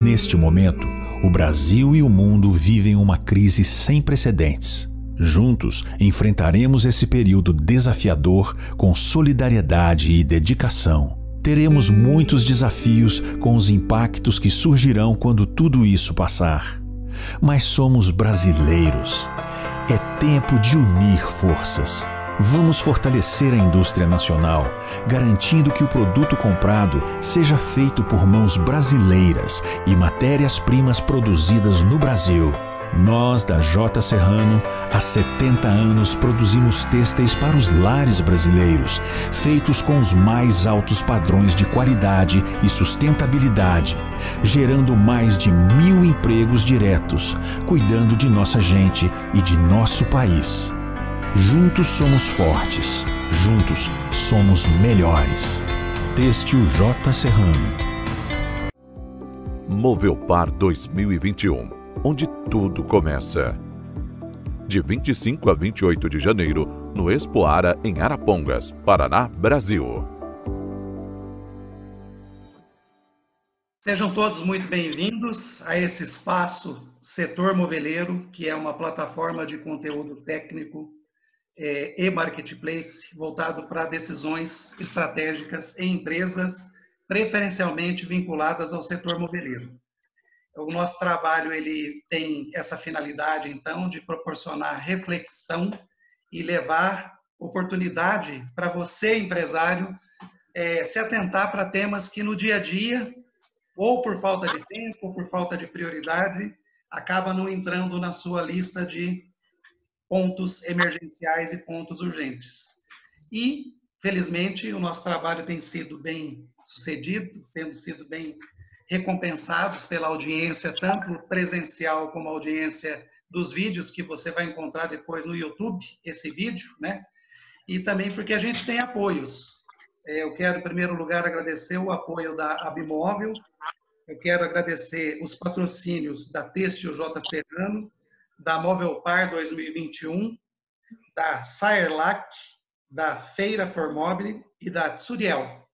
Neste momento, o Brasil e o mundo vivem uma crise sem precedentes. Juntos, enfrentaremos esse período desafiador com solidariedade e dedicação. Teremos muitos desafios com os impactos que surgirão quando tudo isso passar. Mas somos brasileiros. É tempo de unir forças. Vamos fortalecer a indústria nacional, garantindo que o produto comprado seja feito por mãos brasileiras e matérias-primas produzidas no Brasil. Nós, da J. Serrano, há 70 anos produzimos têxteis para os lares brasileiros, feitos com os mais altos padrões de qualidade e sustentabilidade, gerando mais de 1.000 empregos diretos, cuidando de nossa gente e de nosso país. Juntos somos fortes, juntos somos melhores. Têxtil J. Serrano. Movelpar 2021, onde tudo começa. De 25 a 28 de janeiro, no Expoara, em Arapongas, Paraná, Brasil. Sejam todos muito bem-vindos a esse espaço Setor Moveleiro, que é uma plataforma de conteúdo técnico e marketplace voltado para decisões estratégicas em empresas preferencialmente vinculadas ao setor moveleiro. O nosso trabalho ele tem essa finalidade, então, de proporcionar reflexão e levar oportunidade para você, empresário, se atentar para temas que no dia a dia, ou por falta de tempo, ou por falta de prioridade, acaba não entrando na sua lista de pontos emergenciais e pontos urgentes. E, felizmente, o nosso trabalho tem sido bem sucedido, temos sido bem recompensados pela audiência, tanto presencial como a audiência dos vídeos que você vai encontrar depois no YouTube, esse vídeo, né? E também porque a gente tem apoios. Eu quero, em primeiro lugar, agradecer o apoio da Abimóvel, eu quero agradecer os patrocínios da Têxtil J. Serrano, da Movelpar 2021, da Saerlac, da Feira Formobile e da Tsuriel.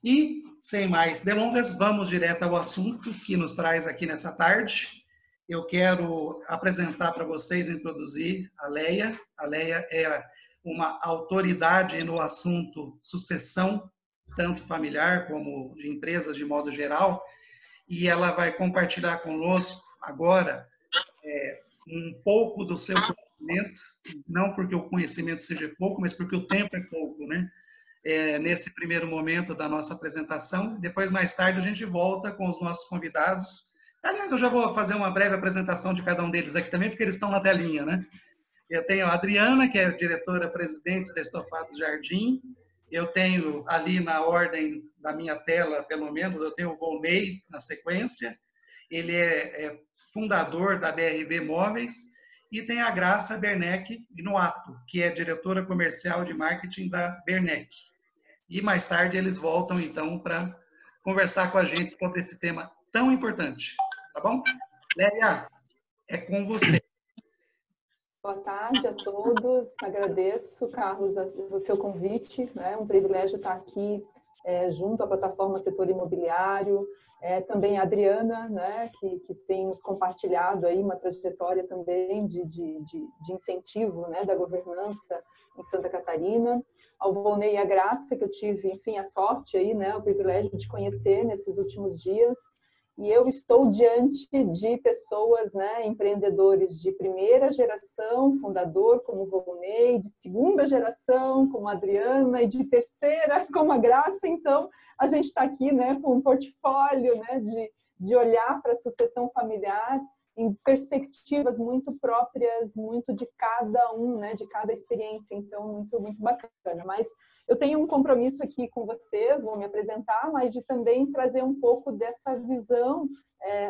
E, sem mais delongas, vamos direto ao assunto que nos traz aqui nessa tarde. Eu quero apresentar para vocês, introduzir a Leia. A Leia é uma autoridade no assunto sucessão, tanto familiar como de empresas de modo geral, e ela vai compartilhar conosco agora um pouco do seu conhecimento, não porque o conhecimento seja pouco, mas porque o tempo é pouco, né? Nesse primeiro momento da nossa apresentação. Depois, mais tarde, a gente volta com os nossos convidados. Aliás, eu já vou fazer uma breve apresentação de cada um deles aqui também, porque eles estão na telinha, né? Eu tenho a Adriana, que é diretora-presidente da Estofados Jardim. Eu tenho ali na ordem da minha tela, pelo menos, eu tenho o Volney na sequência. Ele é fundador da BRV Móveis, e tem a Graça Bernec Gnuato, que é diretora comercial de marketing da Bernec. E mais tarde eles voltam, então, para conversar com a gente sobre esse tema tão importante. Tá bom? Lélia, é com você. Boa tarde a todos. Agradeço, Carlos, o seu convite. É um privilégio estar aqui junto à plataforma Setor Imobiliário. Também a Adriana, né, que tem nos compartilhado aí uma trajetória também de incentivo, né, da governança em Santa Catarina. Ao Volney e a Graça, que eu tive, enfim, a sorte aí, né, o privilégio de conhecer nesses últimos dias. E eu estou diante de pessoas, né, empreendedores de primeira geração, fundador como o Volney, de segunda geração como a Adriana e de terceira como a Graça. Então, a gente está aqui, né, com um portfólio, né, de olhar para a sucessão familiar em perspectivas muito próprias, muito de cada um, né, de cada experiência. Então, muito, muito bacana. Mas eu tenho um compromisso aqui com vocês, vou me apresentar, mas de também trazer um pouco dessa visão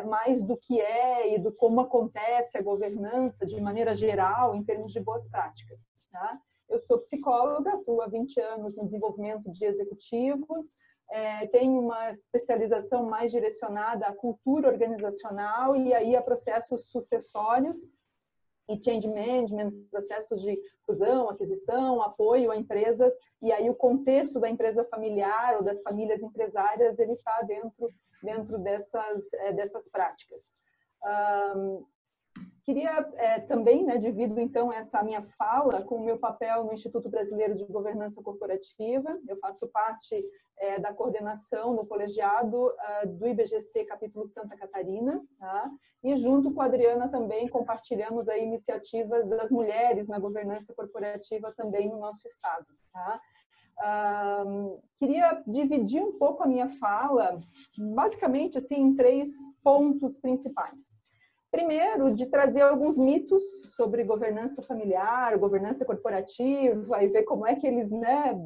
mais do que é e do como acontece a governança de maneira geral em termos de boas práticas. Tá? Eu sou psicóloga, atuo há 20 anos no desenvolvimento de executivos, tenho uma especialização mais direcionada à cultura organizacional e aí a processos sucessórios. e change management, processos de fusão, aquisição, apoio a empresas, e aí o contexto da empresa familiar ou das famílias empresárias, ele está dentro dessas práticas. Queria também, né, divido então essa minha fala com o meu papel no Instituto Brasileiro de Governança Corporativa. Eu faço parte da coordenação no colegiado do IBGC capítulo Santa Catarina, tá? E junto com a Adriana também compartilhamos aí iniciativas das mulheres na governança corporativa também no nosso estado, tá? Queria dividir um pouco a minha fala, basicamente assim, em 3 pontos principais. Primeiro, de trazer alguns mitos sobre governança familiar, governança corporativa, e ver como é que eles, né,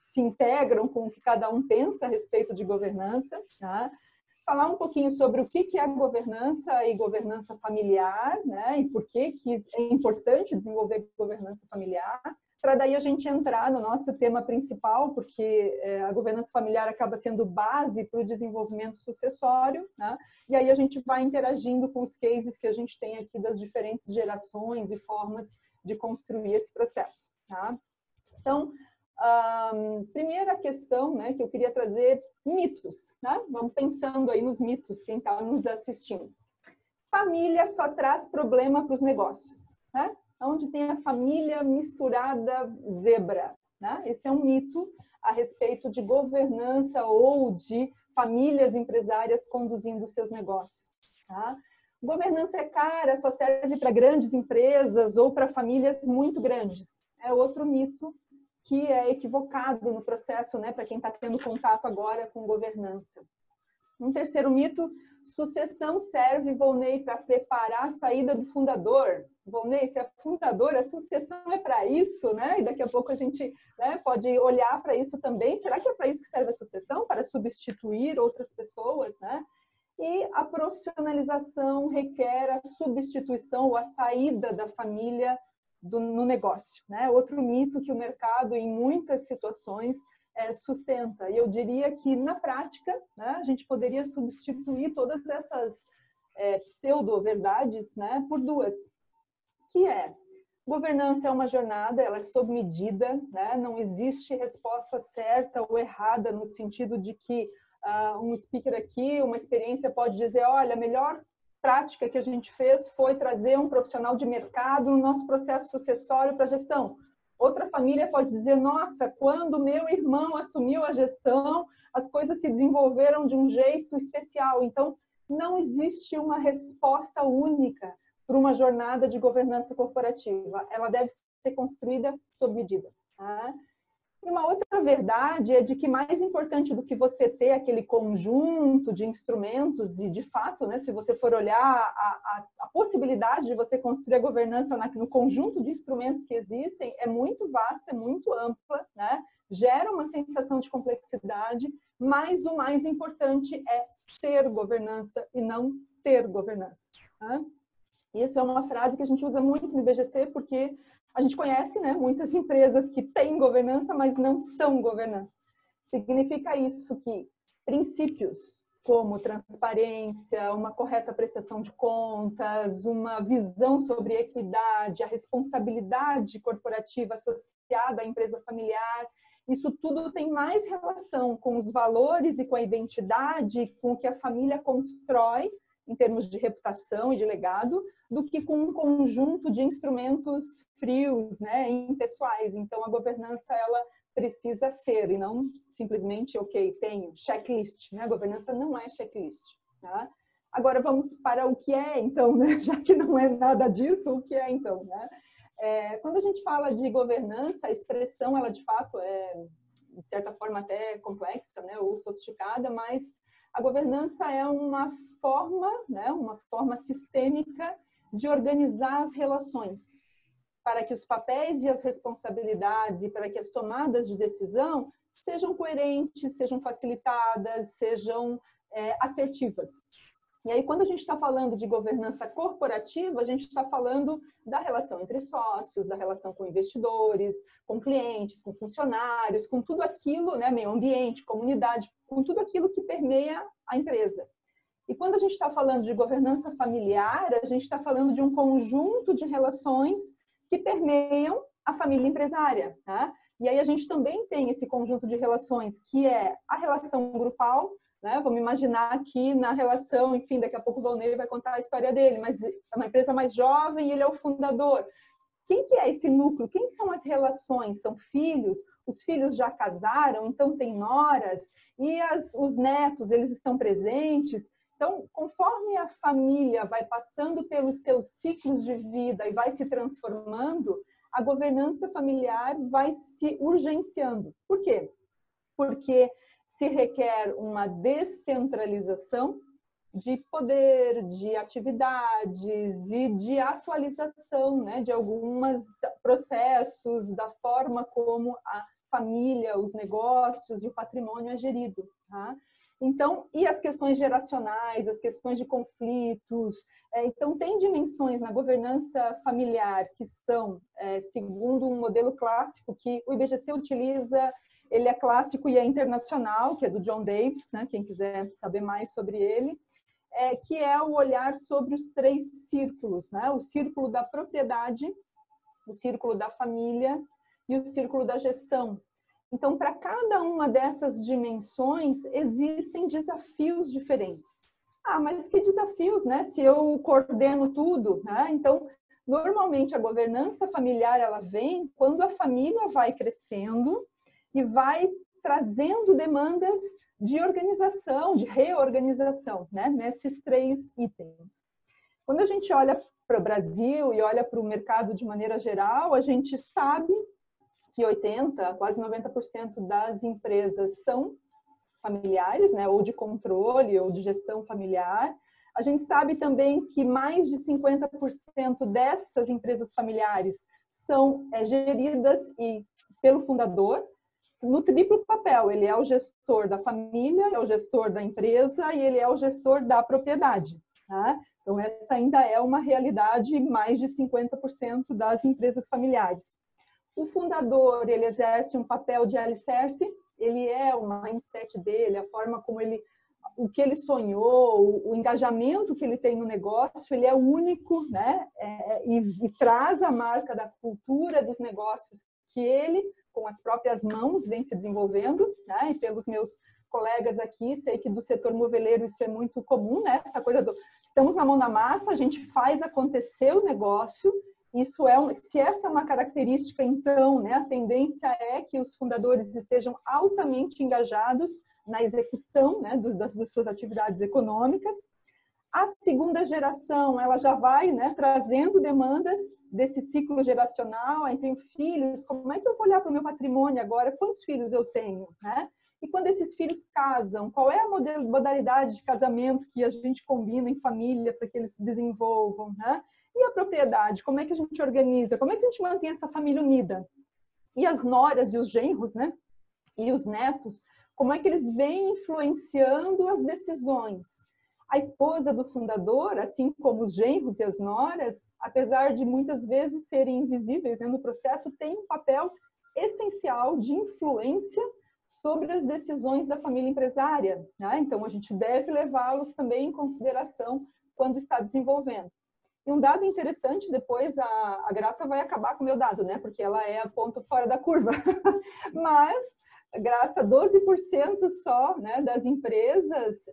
se integram com o que cada um pensa a respeito de governança. Tá? Falar um pouquinho sobre o que é governança e governança familiar, né, e por que é importante desenvolver governança familiar, para daí a gente entrar no nosso tema principal, porque a governança familiar acaba sendo base para o desenvolvimento sucessório, né? E aí a gente vai interagindo com os cases que a gente tem aqui das diferentes gerações e formas de construir esse processo. Tá? Então, primeira questão, né, que eu queria trazer, mitos. Né? Vamos pensando aí nos mitos, quem está nos assistindo. Família só traz problema para os negócios. Né? Onde tem a família misturada zebra. Né? Esse é um mito a respeito de governança ou de famílias empresárias conduzindo seus negócios. Tá? Governança é cara, só serve para grandes empresas ou para famílias muito grandes. É outro mito que é equivocado no processo, né, para quem está tendo contato agora com governança. Um terceiro mito: sucessão serve, Volney, para preparar a saída do fundador. Volney, se é fundador, a sucessão é para isso, né? E daqui a pouco a gente, né, pode olhar para isso também. Será que é para isso que serve a sucessão? Para substituir outras pessoas, né? E a profissionalização requer a substituição ou a saída da família no negócio, né? Outro mito que o mercado, em muitas situações, sustenta. E eu diria que, na prática, né, a gente poderia substituir todas essas pseudo-verdades, né, por 2, que é: governança é uma jornada, ela é sob medida, né, não existe resposta certa ou errada no sentido de que um speaker aqui, uma experiência pode dizer, olha, a melhor prática que a gente fez foi trazer um profissional de mercado no nosso processo sucessório para gestão. Outra família pode dizer, nossa, quando meu irmão assumiu a gestão, as coisas se desenvolveram de um jeito especial. Então, não existe uma resposta única para uma jornada de governança corporativa. Ela deve ser construída sob medida. Tá? E uma outra verdade é de que mais importante do que você ter aquele conjunto de instrumentos e, de fato, né, se você for olhar a possibilidade de você construir a governança no conjunto de instrumentos que existem, é muito vasta, é muito ampla, né? Gera uma sensação de complexidade, mas o mais importante é ser governança e não ter governança. Tá? Isso é uma frase que a gente usa muito no IBGC, porque a gente conhece, né, muitas empresas que têm governança, mas não são governança. Significa isso que princípios como transparência, uma correta prestação de contas, uma visão sobre equidade, a responsabilidade corporativa associada à empresa familiar, isso tudo tem mais relação com os valores e com a identidade, com o que a família constrói em termos de reputação e de legado, do que com um conjunto de instrumentos frios, né, impessoais. Então, a governança, ela precisa ser, e não simplesmente, ok, tenho checklist, né? A governança não é checklist. Tá? Agora, vamos para o que é, então, né? Já que não é nada disso, o que é, então, né? Quando a gente fala de governança, a expressão, ela, de fato, é, de certa forma, até complexa, né, ou sofisticada, mas a governança é uma forma, né, uma forma sistêmica de organizar as relações, para que os papéis e as responsabilidades e para que as tomadas de decisão sejam coerentes, sejam facilitadas, sejam assertivas. E aí, quando a gente está falando de governança corporativa, a gente está falando da relação entre sócios, da relação com investidores, com clientes, com funcionários, com tudo aquilo, né, meio ambiente, comunidade, com tudo aquilo que permeia a empresa. E quando a gente está falando de governança familiar, a gente está falando de um conjunto de relações que permeiam a família empresária, tá? E aí a gente também tem esse conjunto de relações, que é a relação grupal, né? Vamos imaginar aqui na relação, enfim, daqui a pouco o Valnei vai contar a história dele, mas é uma empresa mais jovem e ele é o fundador. Quem que é esse núcleo? Quem são as relações? São filhos? Os filhos já casaram, então tem noras? E os netos, eles estão presentes? Então, conforme a família vai passando pelos seus ciclos de vida e vai se transformando, a governança familiar vai se urgenciando. Por quê? Porque se requer uma descentralização de poder, de atividades e de atualização, né, de alguns processos, da forma como a família, os negócios e o patrimônio é gerido. Tá? Então, e as questões geracionais, as questões de conflitos. Então, tem dimensões na governança familiar que são, segundo um modelo clássico que o IBGC utiliza. Ele é clássico e é internacional, que é do John Davis, né? Quem quiser saber mais sobre ele, que é o olhar sobre os 3 círculos, né? O círculo da propriedade, o círculo da família e o círculo da gestão. Então, para cada uma dessas dimensões, existem desafios diferentes. Ah, mas que desafios, né? Se eu coordeno tudo, né? Então, normalmente a governança familiar, ela vem quando a família vai crescendo e vai trazendo demandas de organização, de reorganização, né? Nesses 3 itens. Quando a gente olha para o Brasil e olha para o mercado de maneira geral, a gente sabe que 80%, quase 90% das empresas são familiares, né? Ou de controle, ou de gestão familiar. A gente sabe também que mais de 50% dessas empresas familiares são geridas pelo fundador, no triplo papel. Ele é o gestor da família, é o gestor da empresa e ele é o gestor da propriedade. Tá? Então, essa ainda é uma realidade em mais de 50% das empresas familiares. O fundador, ele exerce um papel de alicerce, ele é o mindset dele, a forma como o que ele sonhou, o engajamento que ele tem no negócio, ele é único, né? E traz a marca da cultura dos negócios que ele, com as próprias mãos, vem se desenvolvendo, né? E pelos meus colegas aqui, sei que do setor moveleiro isso é muito comum, né? Essa coisa estamos na mão da massa, a gente faz acontecer o negócio. Isso se essa é uma característica, então, né, a tendência é que os fundadores estejam altamente engajados na execução, né, das suas atividades econômicas. A segunda geração, ela já vai, né, trazendo demandas desse ciclo geracional. Aí tenho filhos, como é que eu vou olhar para o meu patrimônio agora? Quantos filhos eu tenho, né? E quando esses filhos casam, qual é a modalidade de casamento que a gente combina em família para que eles se desenvolvam, né? E a propriedade, como é que a gente organiza? Como é que a gente mantém essa família unida? E as noras e os genros, né? E os netos, como é que eles vêm influenciando as decisões? A esposa do fundador, assim como os genros e as noras, apesar de muitas vezes serem invisíveis, né, no processo, tem um papel essencial de influência sobre as decisões da família empresária, né? Então, a gente deve levá-los também em consideração quando está desenvolvendo. E um dado interessante, depois a Graça vai acabar com o meu dado, né? Porque ela é a ponto fora da curva. Mas, Graça, 12% só, né, das empresas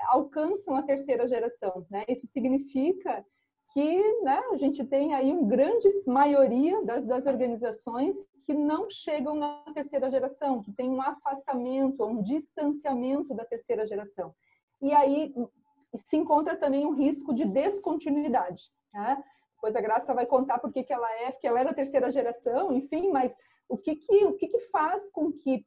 alcançam a 3ª geração, né? Isso significa que, né, a gente tem aí uma grande maioria das organizações que não chegam na 3ª geração, que tem um afastamento, um distanciamento da 3ª geração. E aí se encontra também um risco de descontinuidade, né? Depois a Graça vai contar porque ela é da 3ª geração, enfim, mas o que faz com que,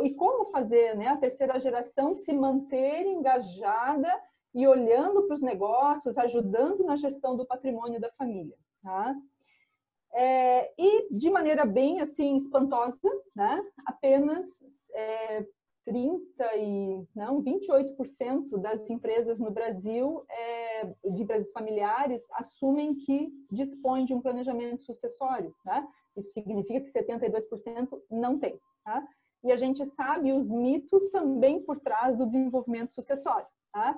e como fazer, né, a 3ª geração se manter engajada e olhando para os negócios, ajudando na gestão do patrimônio da família, tá? E de maneira bem assim espantosa, né, apenas 28% das empresas no Brasil, de empresas familiares, assumem que dispõem de um planejamento sucessório, né? Isso significa que 72% não tem, tá? E a gente sabe os mitos também por trás do desenvolvimento sucessório, tá?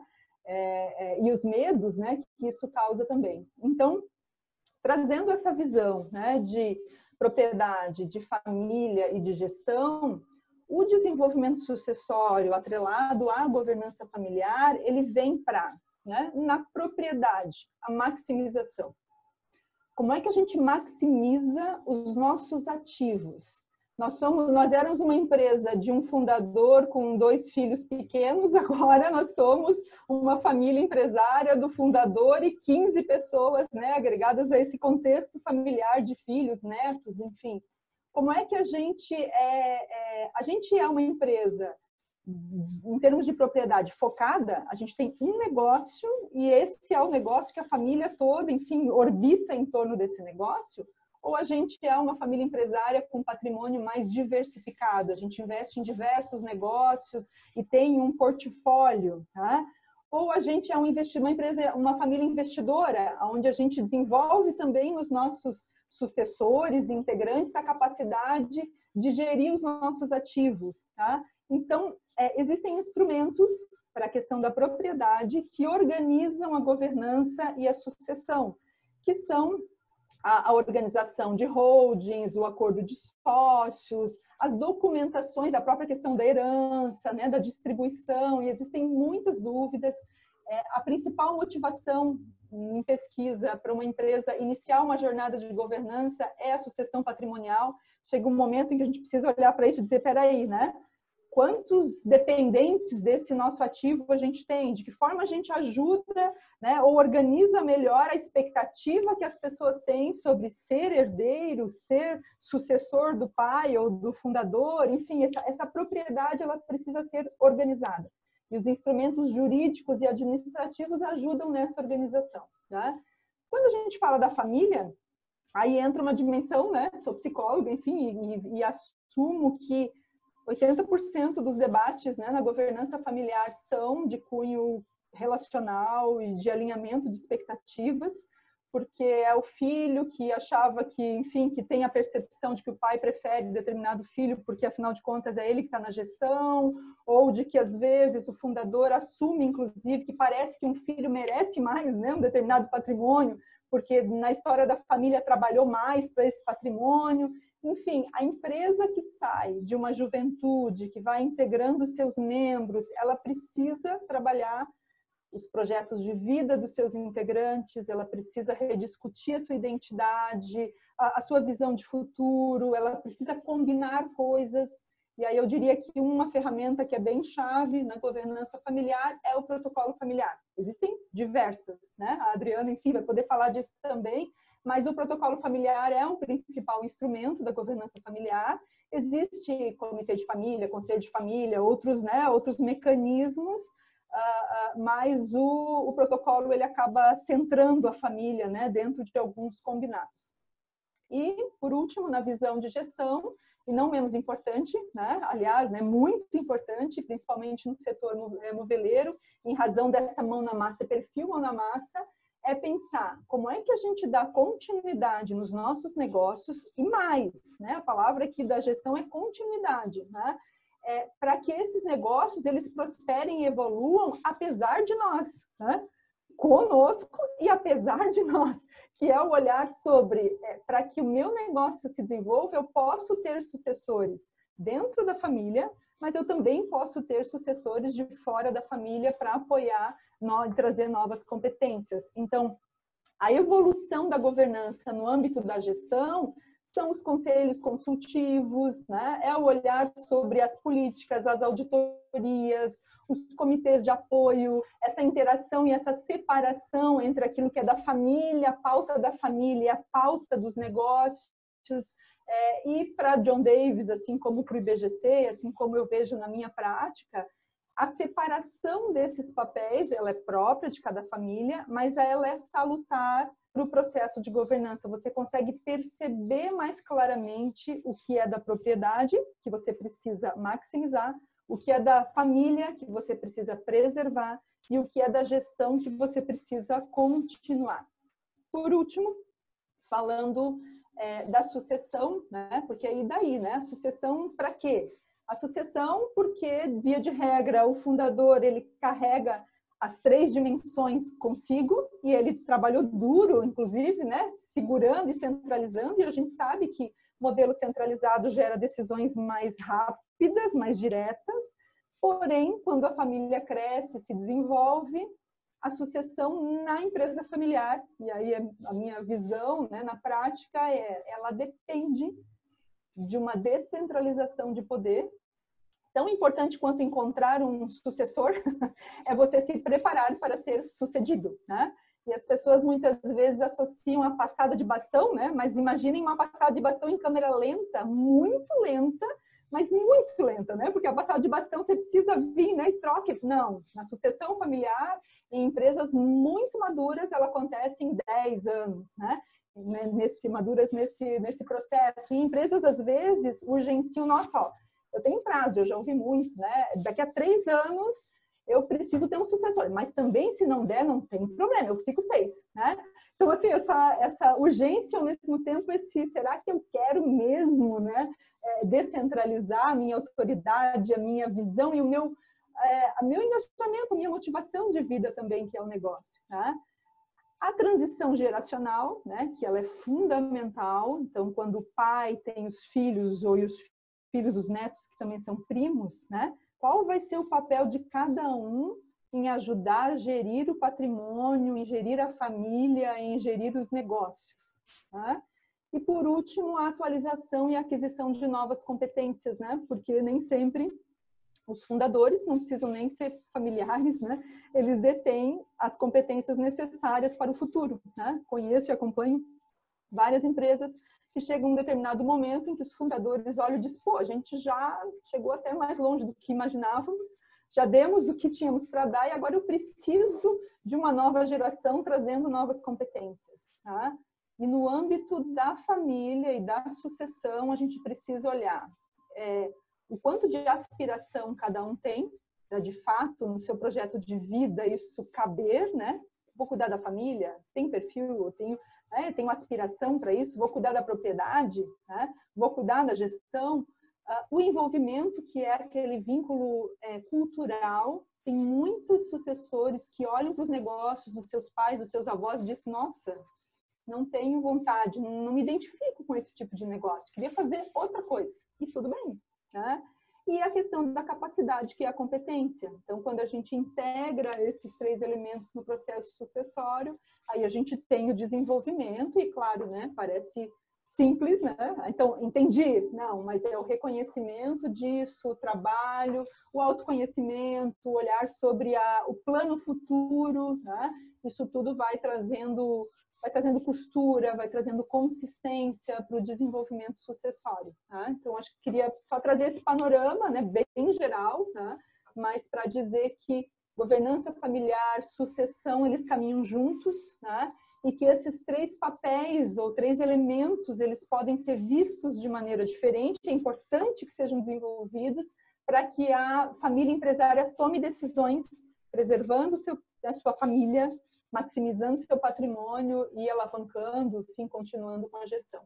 e os medos, né, que isso causa também. Então, trazendo essa visão, né, de propriedade, de família e de gestão, o desenvolvimento sucessório atrelado à governança familiar, ele vem para, né, na propriedade, a maximização. Como é que a gente maximiza os nossos ativos? Nós éramos uma empresa de um fundador com 2 filhos pequenos, agora nós somos uma família empresária do fundador e 15 pessoas, né, agregadas a esse contexto familiar de filhos, netos, enfim. Como é que a gente é uma empresa, em termos de propriedade focada, a gente tem um negócio e esse é o negócio que a família toda, enfim, orbita em torno desse negócio? Ou a gente é uma família empresária com patrimônio mais diversificado, a gente investe em diversos negócios e tem um portfólio, tá? Ou a gente é uma família investidora, onde a gente desenvolve também nos nossos sucessores, integrantes, a capacidade de gerir os nossos ativos, tá? Então, existem instrumentos para a questão da propriedade que organizam a governança e a sucessão, que são a organização de holdings, o acordo de sócios, as documentações, a própria questão da herança, né, da distribuição, e existem muitas dúvidas. A principal motivação em pesquisa para uma empresa iniciar uma jornada de governança é a sucessão patrimonial. Chega um momento em que a gente precisa olhar para isso e dizer, peraí, né? Quantos dependentes desse nosso ativo a gente tem? De que forma a gente ajuda, né, ou organiza melhor a expectativa que as pessoas têm sobre ser herdeiro, ser sucessor do pai ou do fundador? Enfim, essa propriedade ela precisa ser organizada. E os instrumentos jurídicos e administrativos ajudam nessa organização, né? Quando a gente fala da família, aí entra uma dimensão, né? Sou psicóloga, enfim, e assumo que 80% dos debates, né, na governança familiar são de cunho relacional e de alinhamento de expectativas, porque é o filho que achava que, enfim, que tem a percepção de que o pai prefere determinado filho porque, afinal de contas, é ele que está na gestão, ou de que, às vezes, o fundador assume, inclusive, que parece que um filho merece mais, né, um determinado patrimônio, porque na história da família trabalhou mais para esse patrimônio. Enfim, a empresa que sai de uma juventude, que vai integrando seus membros, ela precisa trabalhar os projetos de vida dos seus integrantes, ela precisa rediscutir a sua identidade, a sua visão de futuro, ela precisa combinar coisas. E aí eu diria que uma ferramenta que é bem chave na governança familiar é o protocolo familiar. Existem diversas, né? A Adriana, enfim, vai poder falar disso também, mas o protocolo familiar é um principal instrumento da governança familiar. Existe comitê de família, conselho de família, outros, né, outros mecanismos, mas o protocolo ele acaba centrando a família, né, dentro de alguns combinados. E, por último, na visão de gestão, e não menos importante, né, aliás, né, muito importante, principalmente no setor moveleiro, em razão dessa mão na massa, perfil mão na massa, é pensar como é que a gente dá continuidade nos nossos negócios e mais, né? A palavra aqui da gestão é continuidade, né? Para que esses negócios eles prosperem e evoluam apesar de nós, né? Conosco e apesar de nós, que é o olhar sobre para que o meu negócio se desenvolva, eu posso ter sucessores dentro da família, mas eu também posso ter sucessores de fora da família para apoiar e trazer novas competências. Então, a evolução da governança no âmbito da gestão são os conselhos consultivos, né? É o olhar sobre as políticas, as auditorias, os comitês de apoio, essa interação e essa separação entre aquilo que é da família, a pauta da família e a pauta dos negócios. E para John Davis, assim como para o IBGC, assim como eu vejo na minha prática, a separação desses papéis, ela é própria de cada família, mas ela é salutar para o processo de governança. Você consegue perceber mais claramente o que é da propriedade, que você precisa maximizar, o que é da família, que você precisa preservar, e o que é da gestão, que você precisa continuar. Por último, falando da sucessão, né? Porque aí daí, né? A sucessão para quê? A sucessão porque, via de regra, o fundador ele carrega as 3 dimensões consigo, e ele trabalhou duro, inclusive, né, segurando e centralizando, e a gente sabe que modelo centralizado gera decisões mais rápidas, mais diretas, porém, quando a família cresce, se desenvolve, a sucessão na empresa familiar, e aí a minha visão, né, na prática, ela depende de uma descentralização de poder. Tão importante quanto encontrar um sucessor é você se preparar para ser sucedido, né? E as pessoas muitas vezes associam a passada de bastão, né? Mas imaginem uma passada de bastão em câmera lenta, mas muito lenta, né? Porque a passada de bastão você precisa vir, né? E troque. Não, na sucessão familiar, em empresas muito maduras, ela acontece em 10 anos, né? Maduras nesse processo. E empresas, às vezes, urgenciam, nossa, ó, eu tenho prazo, eu já ouvi muito, né? Daqui a 3 anos eu preciso ter um sucessor, mas também se não der, não tem problema, eu fico 6, né? Então, assim, essa urgência ao mesmo tempo, será que eu quero mesmo, né? Descentralizar a minha autoridade, a minha visão e o meu engajamento, a minha motivação de vida também, que é o negócio, né? A transição geracional, né? Que ela é fundamental. Então, quando o pai tem os filhos ou os filhos dos netos, que também são primos, né? Qual vai ser o papel de cada um em ajudar a gerir o patrimônio, em gerir a família, em gerir os negócios, né? E, por último, a atualização e aquisição de novas competências, né? Porque nem sempre os fundadores não precisam nem ser familiares, né? Eles detêm as competências necessárias para o futuro, né? Conheço e acompanho várias empresas que chega um determinado momento em que os fundadores olham e dizem, pô, a gente já chegou até mais longe do que imaginávamos, já demos o que tínhamos para dar e agora eu preciso de uma nova geração trazendo novas competências, tá? E no âmbito da família e da sucessão, a gente precisa olhar o quanto de aspiração cada um tem, para de fato, no seu projeto de vida, isso caber, né? Vou cuidar da família, tem perfil, eu tenho aspiração para isso, vou cuidar da propriedade, né? Vou cuidar da gestão. O envolvimento, que é aquele vínculo cultural, tem muitos sucessores que olham para os negócios dos seus pais, dos seus avós e dizem, nossa, não tenho vontade, não me identifico com esse tipo de negócio, queria fazer outra coisa. E tudo bem, né? E a questão da capacidade, que é a competência. Então, quando a gente integra esses 3 elementos no processo sucessório, aí a gente tem o desenvolvimento e, claro, né, parece simples, né? Então, entendi? Não, mas é o reconhecimento disso, o trabalho, o autoconhecimento, o olhar sobre o plano futuro, né? Isso tudo vai trazendo costura, vai trazendo consistência para o desenvolvimento sucessório. Tá? Então, acho que queria só trazer esse panorama, né, bem geral, tá? Mas para dizer que governança familiar, sucessão, eles caminham juntos, tá? E que esses 3 papéis ou 3 elementos, eles podem ser vistos de maneira diferente, é importante que sejam desenvolvidos para que a família empresária tome decisões preservando a sua família, maximizando seu patrimônio e alavancando, enfim, continuando com a gestão.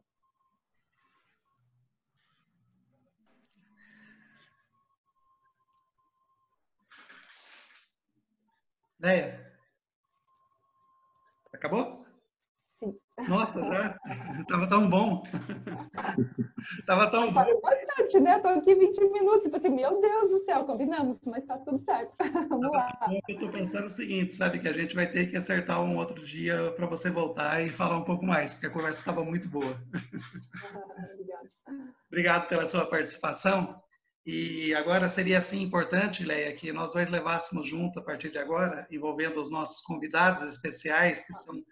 Leia, acabou? Sim. Nossa, já estava tão bom. Estava tão bom. Falei bastante, né? Estou aqui 20 minutos, tipo assim, meu Deus do céu, combinamos, mas está tudo certo. Vamos lá. Eu estou pensando o seguinte, sabe, que a gente vai ter que acertar um outro dia para você voltar e falar um pouco mais, porque a conversa estava muito boa. Obrigada. Obrigado pela sua participação. E agora seria, assim, importante, Leia, que nós dois levássemos junto, a partir de agora, envolvendo os nossos convidados especiais, que são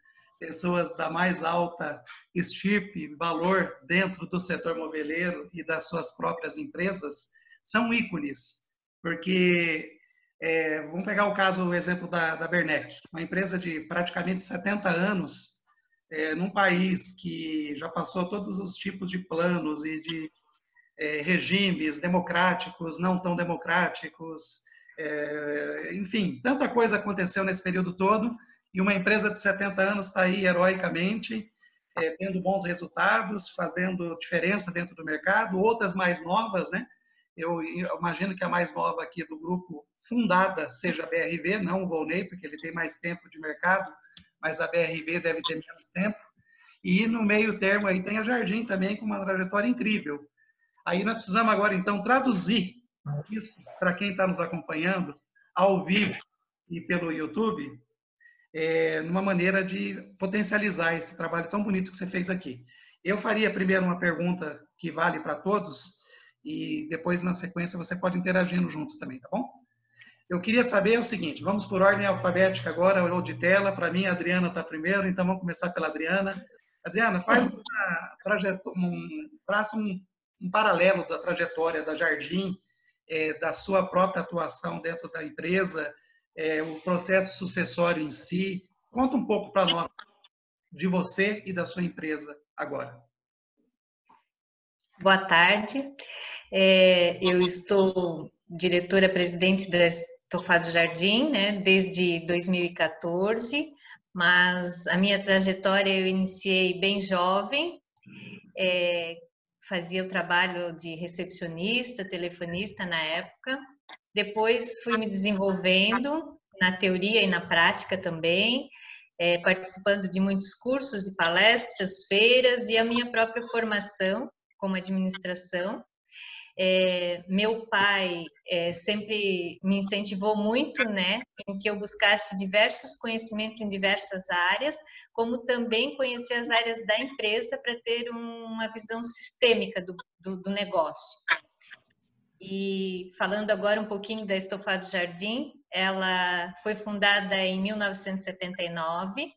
pessoas da mais alta estirpe, valor dentro do setor moveleiro e das suas próprias empresas, são ícones, porque, vamos pegar o exemplo da Bernec, uma empresa de praticamente 70 anos, num país que já passou todos os tipos de planos e de regimes democráticos, não tão democráticos, enfim, tanta coisa aconteceu nesse período todo, e uma empresa de 70 anos está aí heroicamente, tendo bons resultados, fazendo diferença dentro do mercado, outras mais novas, né? Eu imagino que a mais nova aqui do grupo, fundada, seja a BRV, não o Volney, porque ele tem mais tempo de mercado, mas a BRV deve ter menos tempo. E no meio termo aí tem a Jardim também, com uma trajetória incrível. Aí nós precisamos agora, então, traduzir isso para quem está nos acompanhando, ao vivo e pelo YouTube, numa maneira de potencializar esse trabalho tão bonito que você fez aqui. Eu faria primeiro uma pergunta que vale para todos, e depois, na sequência, você pode interagindo juntos também, tá bom? Eu queria saber o seguinte, vamos por ordem alfabética agora, ou de tela. Para mim, a Adriana está primeiro, então vamos começar pela Adriana. Adriana, faz traça um paralelo da trajetória da Jardim, da sua própria atuação dentro da empresa, o processo sucessório em si. Conta um pouco para nós de você e da sua empresa agora. Boa tarde. Eu estou diretora-presidente da Estofado Jardim, né, desde 2014, mas a minha trajetória eu iniciei bem jovem, fazia o trabalho de recepcionista, telefonista na época, depois fui me desenvolvendo na teoria e na prática também, participando de muitos cursos e palestras, feiras e a minha própria formação como administração. Meu pai sempre me incentivou muito, né, em que eu buscasse diversos conhecimentos em diversas áreas, como também conhecer as áreas da empresa para ter uma visão sistêmica do negócio. E falando agora um pouquinho da Estofado Jardim, ela foi fundada em 1979.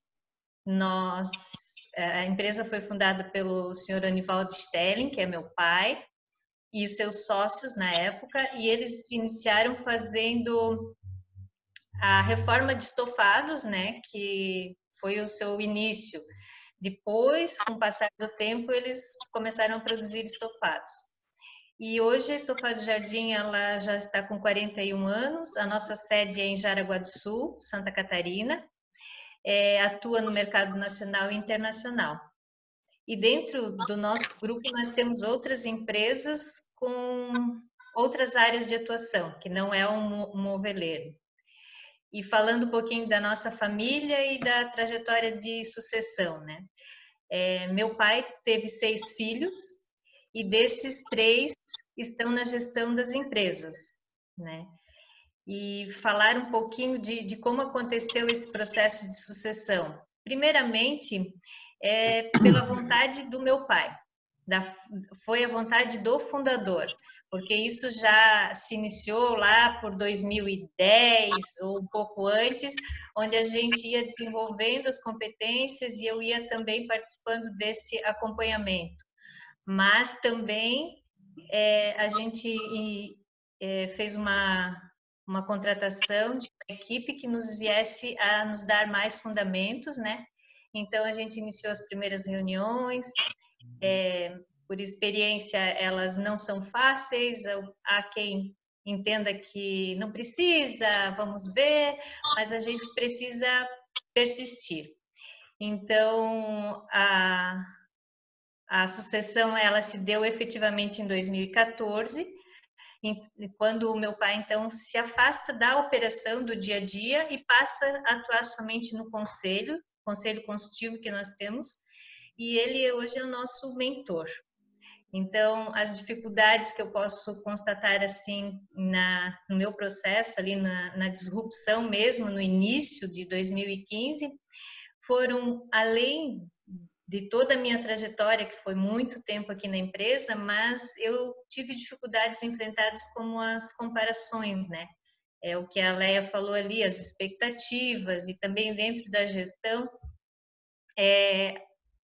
A empresa foi fundada pelo senhor Anivaldo Stelling, que é meu pai, e seus sócios na época, e eles se iniciaram fazendo a reforma de estofados, né, que foi o seu início. Depois, com o passar do tempo, eles começaram a produzir estofados. E hoje a Estofado Jardim ela já está com 41 anos, a nossa sede é em Jaraguá do Sul, Santa Catarina, atua no mercado nacional e internacional. E dentro do nosso grupo nós temos outras empresas com outras áreas de atuação, que não é um moveleiro. E falando um pouquinho da nossa família e da trajetória de sucessão, né? Meu pai teve 6 filhos e desses 3 estão na gestão das empresas, né? E falar um pouquinho de como aconteceu esse processo de sucessão. Primeiramente, pela vontade do meu pai, foi a vontade do fundador, porque isso já se iniciou lá por 2010 ou um pouco antes, onde a gente ia desenvolvendo as competências e eu ia também participando desse acompanhamento. Mas também a gente fez uma contratação de uma equipe que nos viesse a nos dar mais fundamentos, né? Então, a gente iniciou as primeiras reuniões, por experiência, elas não são fáceis, há quem entenda que não precisa, vamos ver, mas a gente precisa persistir. Então, a sucessão, ela se deu efetivamente em 2014, quando o meu pai, então, se afasta da operação do dia a dia e passa a atuar somente no conselho consultivo que nós temos, e ele hoje é o nosso mentor. Então, as dificuldades que eu posso constatar, assim, no meu processo, ali na disrupção mesmo, no início de 2015, foram além de toda a minha trajetória, que foi muito tempo aqui na empresa, mas eu tive dificuldades enfrentadas como as comparações, né? O que a Leia falou ali, as expectativas, e também dentro da gestão,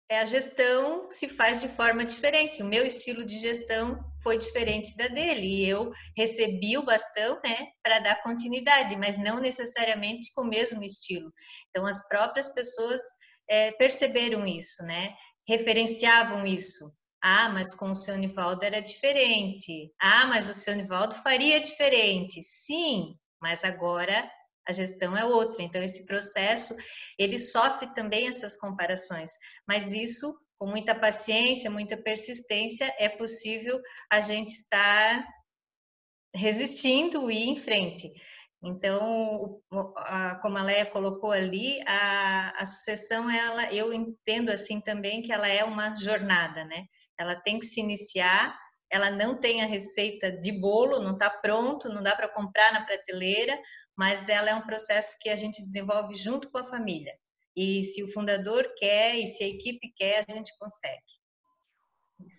a gestão se faz de forma diferente. O meu estilo de gestão foi diferente da dele, e eu recebi o bastão, né, para dar continuidade, mas não necessariamente com o mesmo estilo. Então, as próprias pessoas perceberam isso, né? Referenciavam isso. Ah, mas com o seu Nivaldo era diferente. Ah, mas o seu Nivaldo faria diferente. Sim, mas agora a gestão é outra. Então, esse processo, ele sofre também essas comparações. Mas isso, com muita paciência, muita persistência, é possível a gente estar resistindo e ir em frente. Então, como a Leia colocou ali, a sucessão, eu entendo assim também que ela é uma jornada, né? Ela tem que se iniciar, ela não tem a receita de bolo, não está pronto, não dá para comprar na prateleira, mas ela é um processo que a gente desenvolve junto com a família. E se o fundador quer e se a equipe quer, a gente consegue.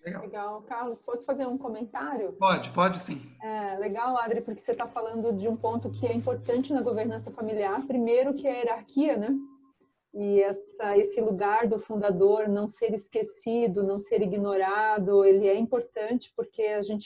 Legal. Carlos, posso fazer um comentário? Pode sim. Legal, Adri, porque você está falando de um ponto que é importante na governança familiar. Primeiro, que é a hierarquia, né? E esse lugar do fundador não ser esquecido, não ser ignorado, ele é importante porque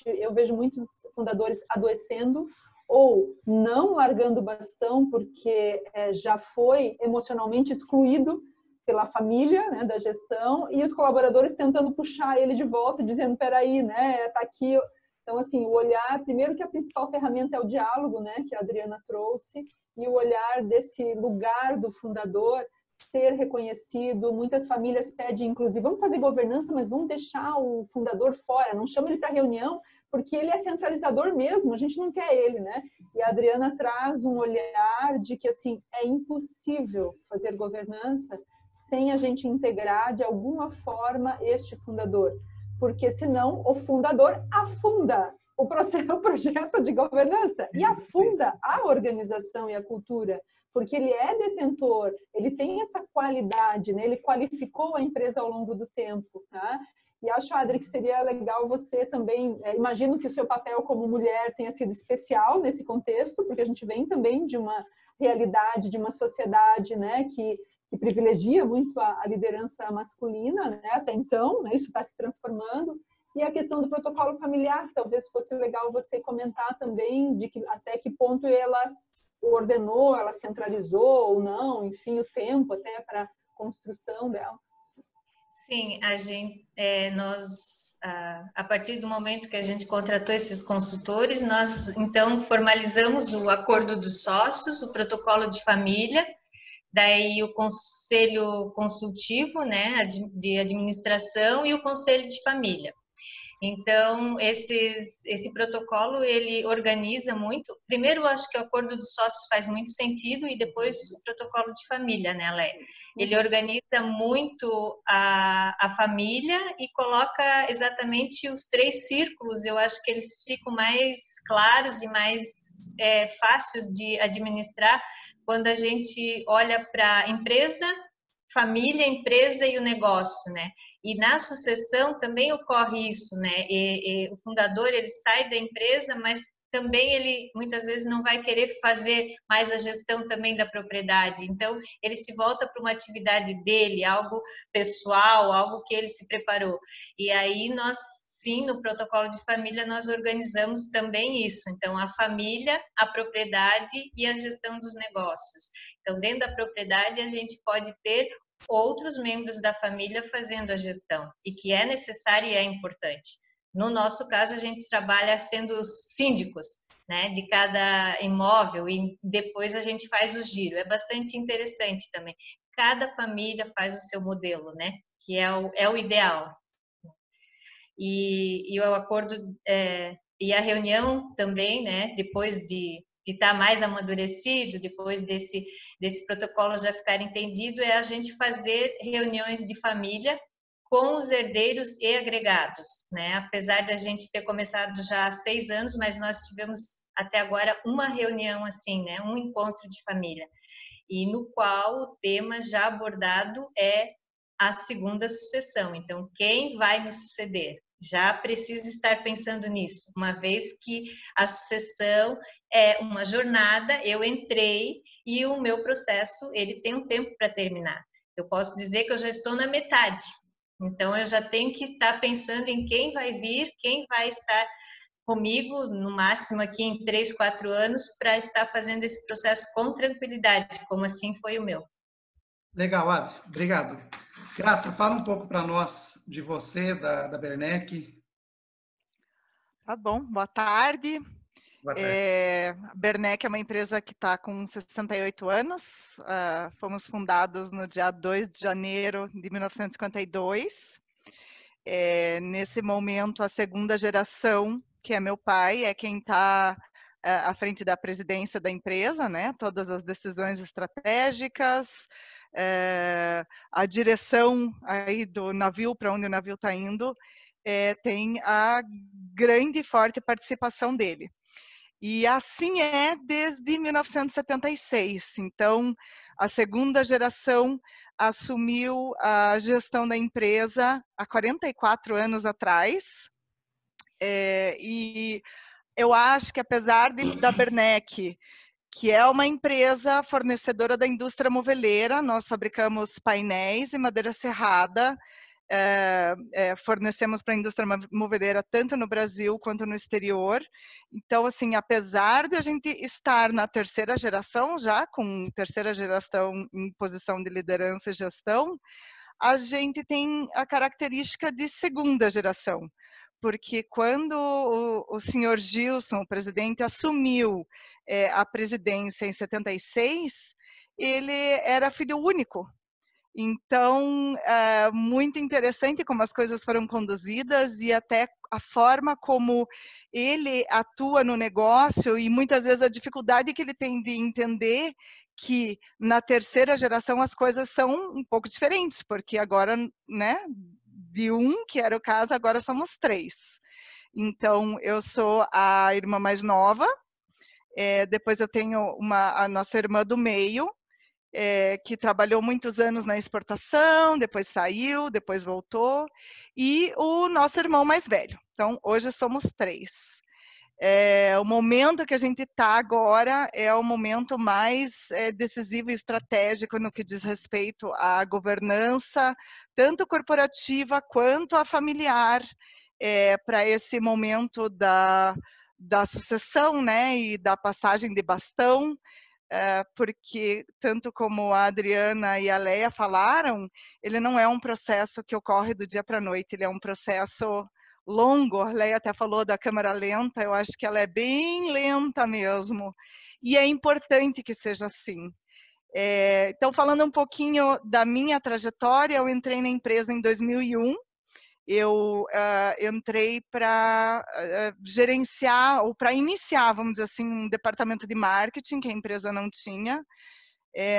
eu vejo muitos fundadores adoecendo ou não largando o bastão porque já foi emocionalmente excluído pela família, né, da gestão, e os colaboradores tentando puxar ele de volta, dizendo, peraí, né, tá aqui. Então, assim, o olhar, primeiro que a principal ferramenta é o diálogo, né, que a Adriana trouxe, e o olhar desse lugar do fundador ser reconhecido. Muitas famílias pedem, inclusive, vamos fazer governança, mas vamos deixar o fundador fora, não chama ele para reunião, porque ele é centralizador mesmo, a gente não quer ele, né? E a Adriana traz um olhar de que, assim, é impossível fazer governança sem a gente integrar de alguma forma este fundador, porque senão o fundador afunda o projeto de governança e afunda a organização e a cultura, porque ele é detentor, ele tem essa qualidade, né? Ele qualificou a empresa ao longo do tempo, tá? E acho, Adri, que seria legal você também, imagino que o seu papel como mulher tenha sido especial nesse contexto, porque a gente vem também de uma realidade, de uma sociedade, né, que privilegia muito a liderança masculina, né, até então, né, isso está se transformando. E a questão do protocolo familiar, talvez fosse legal você comentar também de que até que ponto ela ordenou, ela centralizou ou não, enfim, o tempo até para a construção dela. Sim, a partir do momento que a gente contratou esses consultores, nós então formalizamos o acordo dos sócios, o protocolo de família, daí o conselho consultivo, né, de administração e o conselho de família. Então, esse protocolo, ele organiza muito. Primeiro, eu acho que o acordo dos sócios faz muito sentido e depois o protocolo de família, né, Lé? Ele organiza muito a família e coloca exatamente os 3 círculos. Eu acho que eles ficam mais claros e mais fáceis de administrar quando a gente olha para empresa, família, empresa e o negócio, né? E na sucessão também ocorre isso, né? O fundador, ele sai da empresa, mas também ele muitas vezes não vai querer fazer mais a gestão também da propriedade. Então, ele se volta para uma atividade dele, algo pessoal, algo que ele se preparou. E aí nós, sim, no protocolo de família, nós organizamos também isso. Então, a família, a propriedade e a gestão dos negócios. Então, dentro da propriedade, a gente pode ter outros membros da família fazendo a gestão, e que é necessário e é importante. No nosso caso, a gente trabalha sendo os síndicos, né, de cada imóvel, e depois a gente faz o giro. É bastante interessante também. Cada família faz o seu modelo, né, que é o ideal. E o acordo e a reunião também, né, depois de estar mais amadurecido, depois desse protocolo já ficar entendido, é a gente fazer reuniões de família com os herdeiros e agregados, né? Apesar da gente ter começado já há 6 anos, mas nós tivemos até agora uma reunião assim, né? Um encontro de família, e no qual o tema já abordado é a segunda sucessão. Então, quem vai me suceder? Já precisa estar pensando nisso, uma vez que a sucessão é uma jornada, eu entrei e o meu processo, ele tem um tempo para terminar. Eu posso dizer que eu já estou na metade, então eu já tenho que estar pensando em quem vai vir, quem vai estar comigo, no máximo aqui em 3, 4 anos, para estar fazendo esse processo com tranquilidade, como assim foi o meu. Legal, Adri. Obrigado. Graça, fala um pouco para nós de você, da Bernec. Tá bom, boa tarde. Boa tarde. A Bernec é uma empresa que está com 68 anos. Fomos fundados no dia 2 de janeiro de 1952. Nesse momento, a segunda geração que é meu pai, é quem está à frente da presidência da empresa, né? Todas as decisões estratégicas, a direção aí do navio, para onde o navio está indo, tem a grande e forte participação dele. E assim é desde 1976. Então, a segunda geração assumiu a gestão da empresa há 44 anos atrás. E eu acho que, apesar da Bernec, que é uma empresa fornecedora da indústria moveleira, nós fabricamos painéis e madeira serrada, fornecemos para a indústria moveleira tanto no Brasil quanto no exterior. Então, assim, apesar de a gente estar na terceira geração, já com terceira geração em posição de liderança e gestão, a gente tem a característica de segunda geração, porque quando o senhor Gilson, o presidente, assumiu a presidência em 76, ele era filho único. Então, muito interessante como as coisas foram conduzidas e até a forma como ele atua no negócio e muitas vezes a dificuldade que ele tem de entender que na terceira geração as coisas são um pouco diferentes, porque agora, né, de um, que era o caso, agora somos 3. Então, eu sou a irmã mais nova, depois eu tenho a nossa irmã do meio, que trabalhou muitos anos na exportação, depois saiu, depois voltou, e o nosso irmão mais velho. Então, hoje somos 3. O momento que a gente está agora é o momento mais decisivo e estratégico no que diz respeito à governança, tanto corporativa quanto a familiar, para esse momento da sucessão, né, e da passagem de bastão, porque tanto como a Adriana e a Leia falaram, ele não é um processo que ocorre do dia para a noite, ele é um processo longo. A Leia até falou da câmara lenta, eu acho que ela é bem lenta mesmo, e é importante que seja assim. Então, falando um pouquinho da minha trajetória, eu entrei na empresa em 2001, eu entrei para gerenciar, ou para iniciar, vamos dizer assim, um departamento de marketing que a empresa não tinha.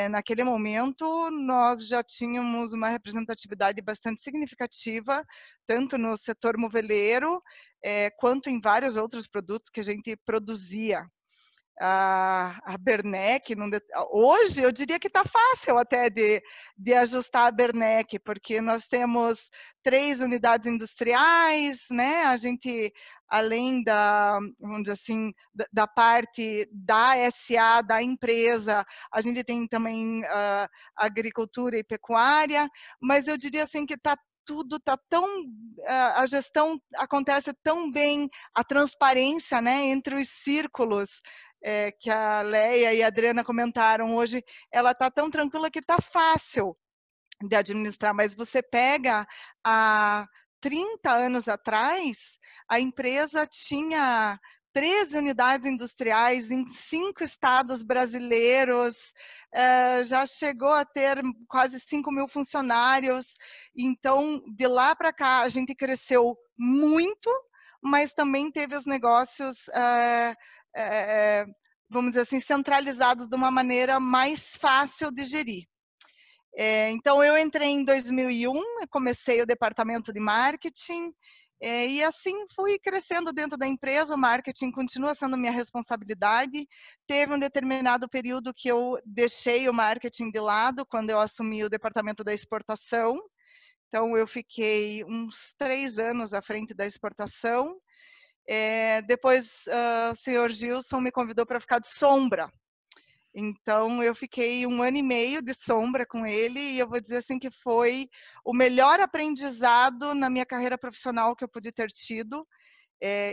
Naquele momento, nós já tínhamos uma representatividade bastante significativa, tanto no setor moveleiro, quanto em vários outros produtos que a gente produzia. A Bernec, hoje eu diria que está fácil até de ajustar a Bernec, porque nós temos 3 unidades industriais, né? A gente, além da, vamos dizer assim, da parte da SA, da empresa, a gente tem também agricultura e pecuária, mas eu diria assim que tudo está tão, a gestão acontece tão bem, a transparência, né, entre os círculos, que a Leia e a Adriana comentaram hoje, ela está tão tranquila que está fácil de administrar, mas você pega há 30 anos atrás, a empresa tinha 13 unidades industriais em 5 estados brasileiros, já chegou a ter quase 5.000 funcionários. Então, de lá para cá, a gente cresceu muito, mas também teve os negócios, vamos dizer assim, centralizados de uma maneira mais fácil de gerir. Então, eu entrei em 2001, comecei o departamento de marketing, e assim fui crescendo dentro da empresa. O marketing continua sendo minha responsabilidade. Teve um determinado período que eu deixei o marketing de lado, quando eu assumi o departamento da exportação. Então, eu fiquei uns 3 anos à frente da exportação. Depois, o senhor Gilson me convidou para ficar de sombra. Então, eu fiquei 1 ano e meio de sombra com ele, e eu vou dizer assim que foi o melhor aprendizado na minha carreira profissional que eu pude ter tido.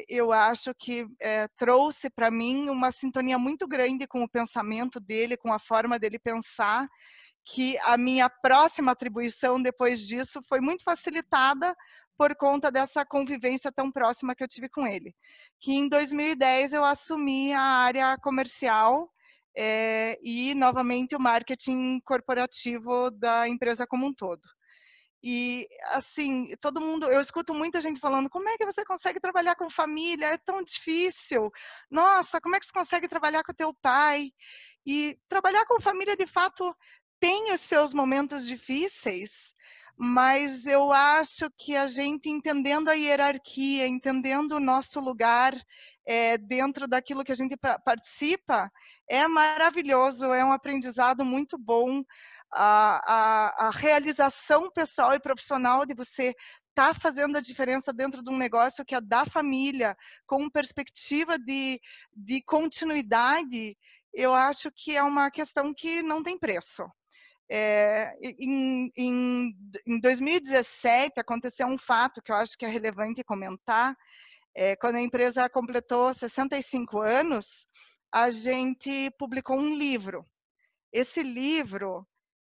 Eu acho que trouxe para mim uma sintonia muito grande com o pensamento dele, com a forma dele pensar, que a minha próxima atribuição depois disso foi muito facilitada por conta dessa convivência tão próxima que eu tive com ele. Que em 2010 eu assumi a área comercial, e novamente o marketing corporativo da empresa como um todo. E, assim, todo mundo, eu escuto muita gente falando, como é que você consegue trabalhar com família? É tão difícil. Nossa, como é que você consegue trabalhar com o teu pai? E trabalhar com família, de fato, tem os seus momentos difíceis, mas eu acho que a gente, entendendo a hierarquia, entendendo o nosso lugar dentro daquilo que a gente participa, é maravilhoso, é um aprendizado muito bom. A realização pessoal e profissional de você estar fazendo a diferença dentro de um negócio que é da família, com perspectiva de continuidade, eu acho que é uma questão que não tem preço. Em 2017, aconteceu um fato que eu acho que é relevante comentar. Quando a empresa completou 65 anos, a gente publicou um livro. Esse livro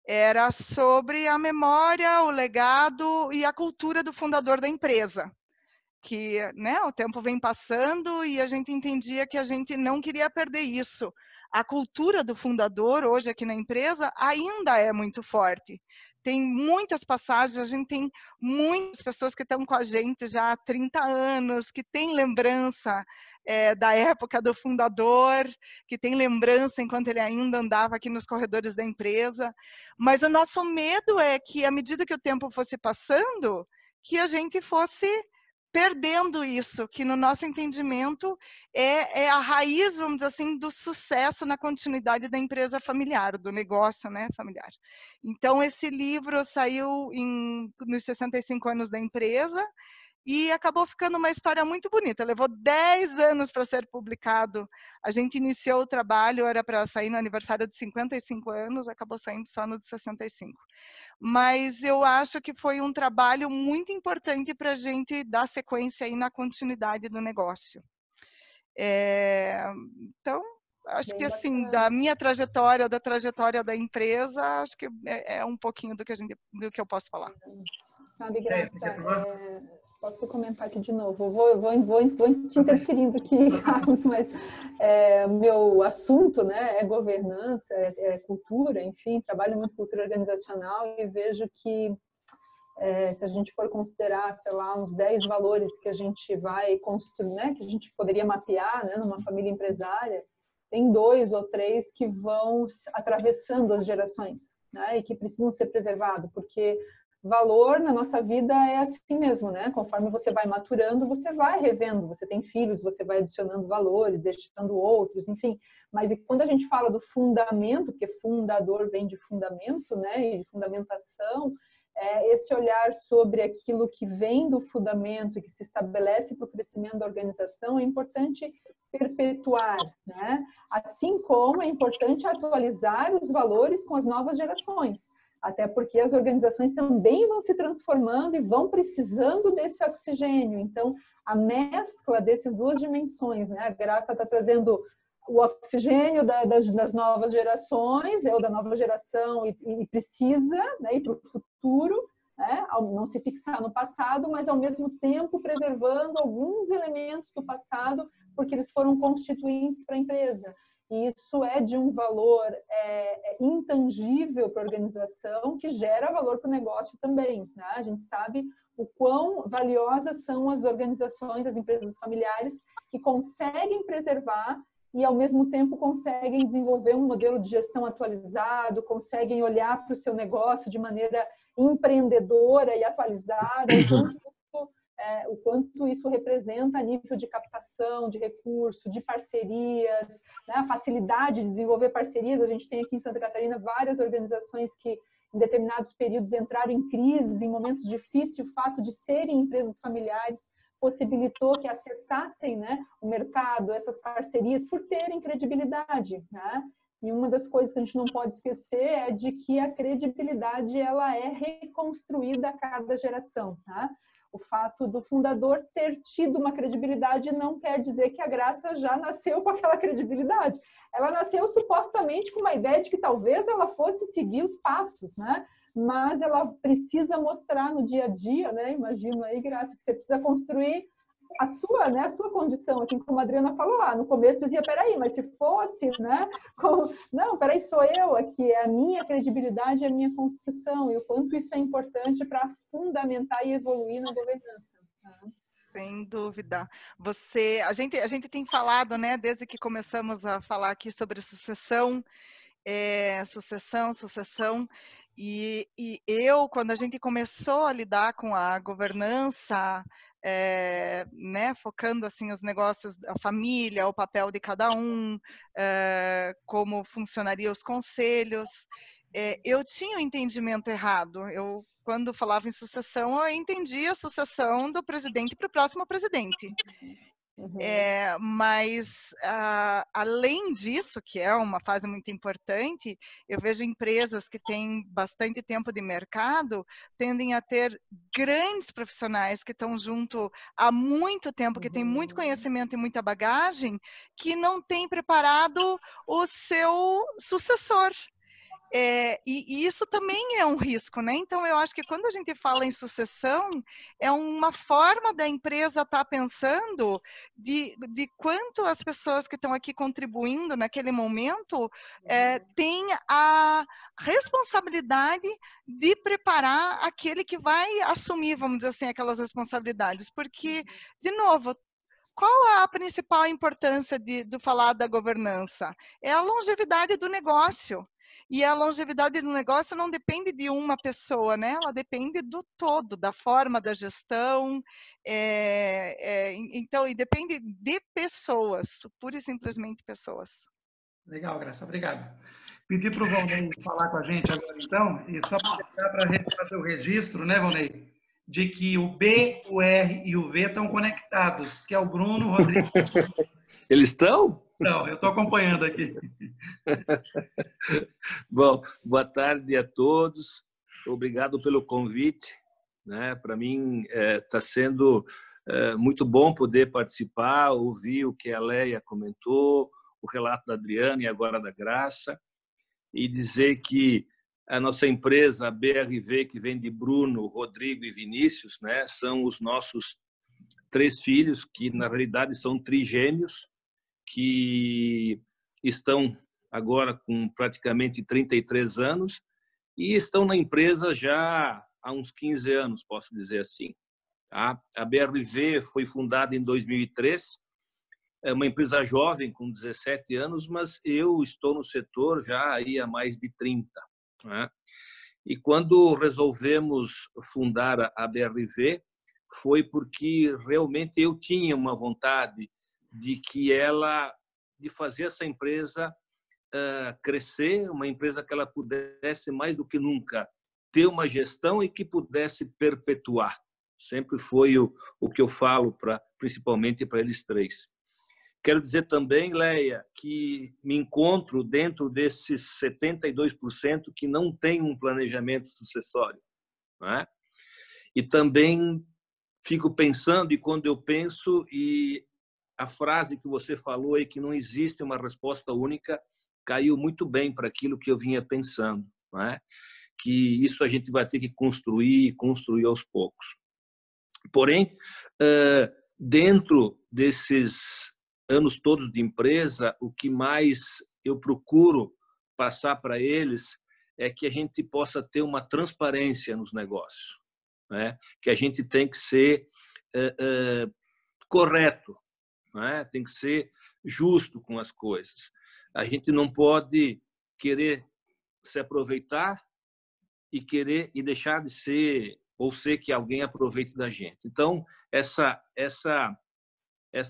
era sobre a memória, o legado e a cultura do fundador da empresa. Que, né, o tempo vem passando e a gente entendia que a gente não queria perder isso. A cultura do fundador, hoje aqui na empresa, ainda é muito forte. Tem muitas passagens, a gente tem muitas pessoas que estão com a gente já há 30 anos, que têm lembrança da época do fundador, que tem lembrança enquanto ele ainda andava aqui nos corredores da empresa. Mas o nosso medo é que, à medida que o tempo fosse passando, que a gente fosse perdendo isso, que no nosso entendimento é a raiz, vamos dizer assim, do sucesso na continuidade da empresa familiar, do negócio, né, familiar. Então, esse livro saiu nos 65 anos da empresa e acabou ficando uma história muito bonita. Levou 10 anos para ser publicado. A gente iniciou o trabalho, era para sair no aniversário de 55 anos, acabou saindo só no de 65. Mas eu acho que foi um trabalho muito importante para a gente dar sequência aí na continuidade do negócio. Então, acho que assim, da minha trajetória, da trajetória da empresa, acho que é um pouquinho do que eu posso falar. Sabe, Graça, posso comentar aqui de novo? Vou te interferindo aqui, Carlos, mas meu assunto, né, é governança, é cultura, enfim, trabalho muito cultura organizacional e vejo que se a gente for considerar, sei lá, uns 10 valores que a gente vai construir, né, que a gente poderia mapear, né, numa família empresária, tem 2 ou 3 que vão atravessando as gerações, né, e que precisam ser preservados, porque valor na nossa vida é assim mesmo, né? Conforme você vai maturando, você vai revendo. Você tem filhos, você vai adicionando valores, deixando outros, enfim. Mas e quando a gente fala do fundamento, porque fundador vem de fundamento, né? E de fundamentação, esse olhar sobre aquilo que vem do fundamento e que se estabelece para o crescimento da organização é importante perpetuar, né? Assim como é importante atualizar os valores com as novas gerações. Até porque as organizações também vão se transformando e vão precisando desse oxigênio. Então, a mescla dessas 2 dimensões, né? A Graça está trazendo o oxigênio das novas gerações, ou da nova geração, e precisa, né, ir para o futuro, né? Não se fixar no passado, mas ao mesmo tempo preservando alguns elementos do passado, porque eles foram constituintes para a empresa. E isso é de um valor intangível para a organização, que gera valor para o negócio também, né? A gente sabe o quão valiosas são as organizações, as empresas familiares, que conseguem preservar e, ao mesmo tempo, conseguem desenvolver um modelo de gestão atualizado, conseguem olhar para o seu negócio de maneira empreendedora e atualizada, o quanto isso representa a nível de captação, de recurso, de parcerias, né? A facilidade de desenvolver parcerias. A gente tem aqui em Santa Catarina várias organizações que, em determinados períodos, entraram em crises, em momentos difíceis. O fato de serem empresas familiares possibilitou que acessassem, né, o mercado, essas parcerias, por terem credibilidade, né? E uma das coisas que a gente não pode esquecer é de que a credibilidade ela é reconstruída a cada geração, tá? O fato do fundador ter tido uma credibilidade não quer dizer que a Graça já nasceu com aquela credibilidade. Ela nasceu supostamente com uma ideia de que talvez ela fosse seguir os passos, né? Mas ela precisa mostrar no dia a dia, né? Imagino aí, Graça, que você precisa construir a sua condição, assim como a Adriana falou lá, no começo dizia, peraí, mas se fosse, né? Não, peraí, sou eu aqui, é a minha credibilidade, é a minha construção, e o quanto isso é importante para fundamentar e evoluir na governança. Tá? Sem dúvida. A gente tem falado, né, desde que começamos a falar aqui sobre sucessão, sucessão. E quando a gente começou a lidar com a governança, né, focando assim os negócios, a família, o papel de cada um, como funcionariam os conselhos, eu tinha um entendimento errado. Quando falava em sucessão, eu entendia a sucessão do presidente para o próximo presidente. Mas, além disso, que é uma fase muito importante, eu vejo empresas que têm bastante tempo de mercado, tendem a ter grandes profissionais que estão junto há muito tempo, que têm muito conhecimento e muita bagagem, que não têm preparado o seu sucessor. E isso também é um risco, né? Então, eu acho que quando a gente fala em sucessão, é uma forma da empresa estar pensando de quanto as pessoas que estão aqui contribuindo naquele momento têm a responsabilidade de preparar aquele que vai assumir, vamos dizer assim, aquelas responsabilidades. Porque, de novo, qual a principal importância do falar da governança? É a longevidade do negócio. E a longevidade do negócio não depende de uma pessoa, né? Ela depende do todo, da forma da gestão. Então, e depende de pessoas, pura e simplesmente pessoas. Legal, Graça, obrigado. Pedir para o Valnei falar com a gente agora, então, e só para fazer o registro, né, Valnei, de que o B, o R e o V estão conectados, que é o Bruno, o Rodrigo. Eles estão? Não, eu estou acompanhando aqui. Bom, boa tarde a todos. Obrigado pelo convite. Né? Para mim está sendo muito bom poder participar, ouvir o que a Leia comentou, o relato da Adriana e agora da Graça, e dizer que a nossa empresa, a BRV, que vem de Bruno, Rodrigo e Vinícius, né, são os nossos 3 filhos, que na realidade são trigêmeos, que estão agora com praticamente 33 anos e estão na empresa já há uns 15 anos, posso dizer assim. Tá? A BRV foi fundada em 2003, é uma empresa jovem, com 17 anos, mas eu estou no setor já aí há mais de 30. Né? E quando resolvemos fundar a BRV, foi porque realmente eu tinha uma vontade de fazer essa empresa crescer, uma empresa que ela pudesse mais do que nunca ter uma gestão e que pudesse perpetuar. Sempre foi o que eu falo principalmente para eles 3. Quero dizer também, Leia, que me encontro dentro desses 72% que não tem um planejamento sucessório. Né? E também fico pensando, e quando eu penso, e a frase que você falou aí, que não existe uma resposta única, caiu muito bem para aquilo que eu vinha pensando. Né? Que isso a gente vai ter que construir aos poucos. Porém, dentro desses anos todos de empresa, o que mais eu procuro passar para eles é que a gente possa ter uma transparência nos negócios, né? Que a gente tem que ser correto, né? Tem que ser justo com as coisas. A gente não pode querer se aproveitar e deixar de ser, ou ser que alguém aproveite da gente. Então, essa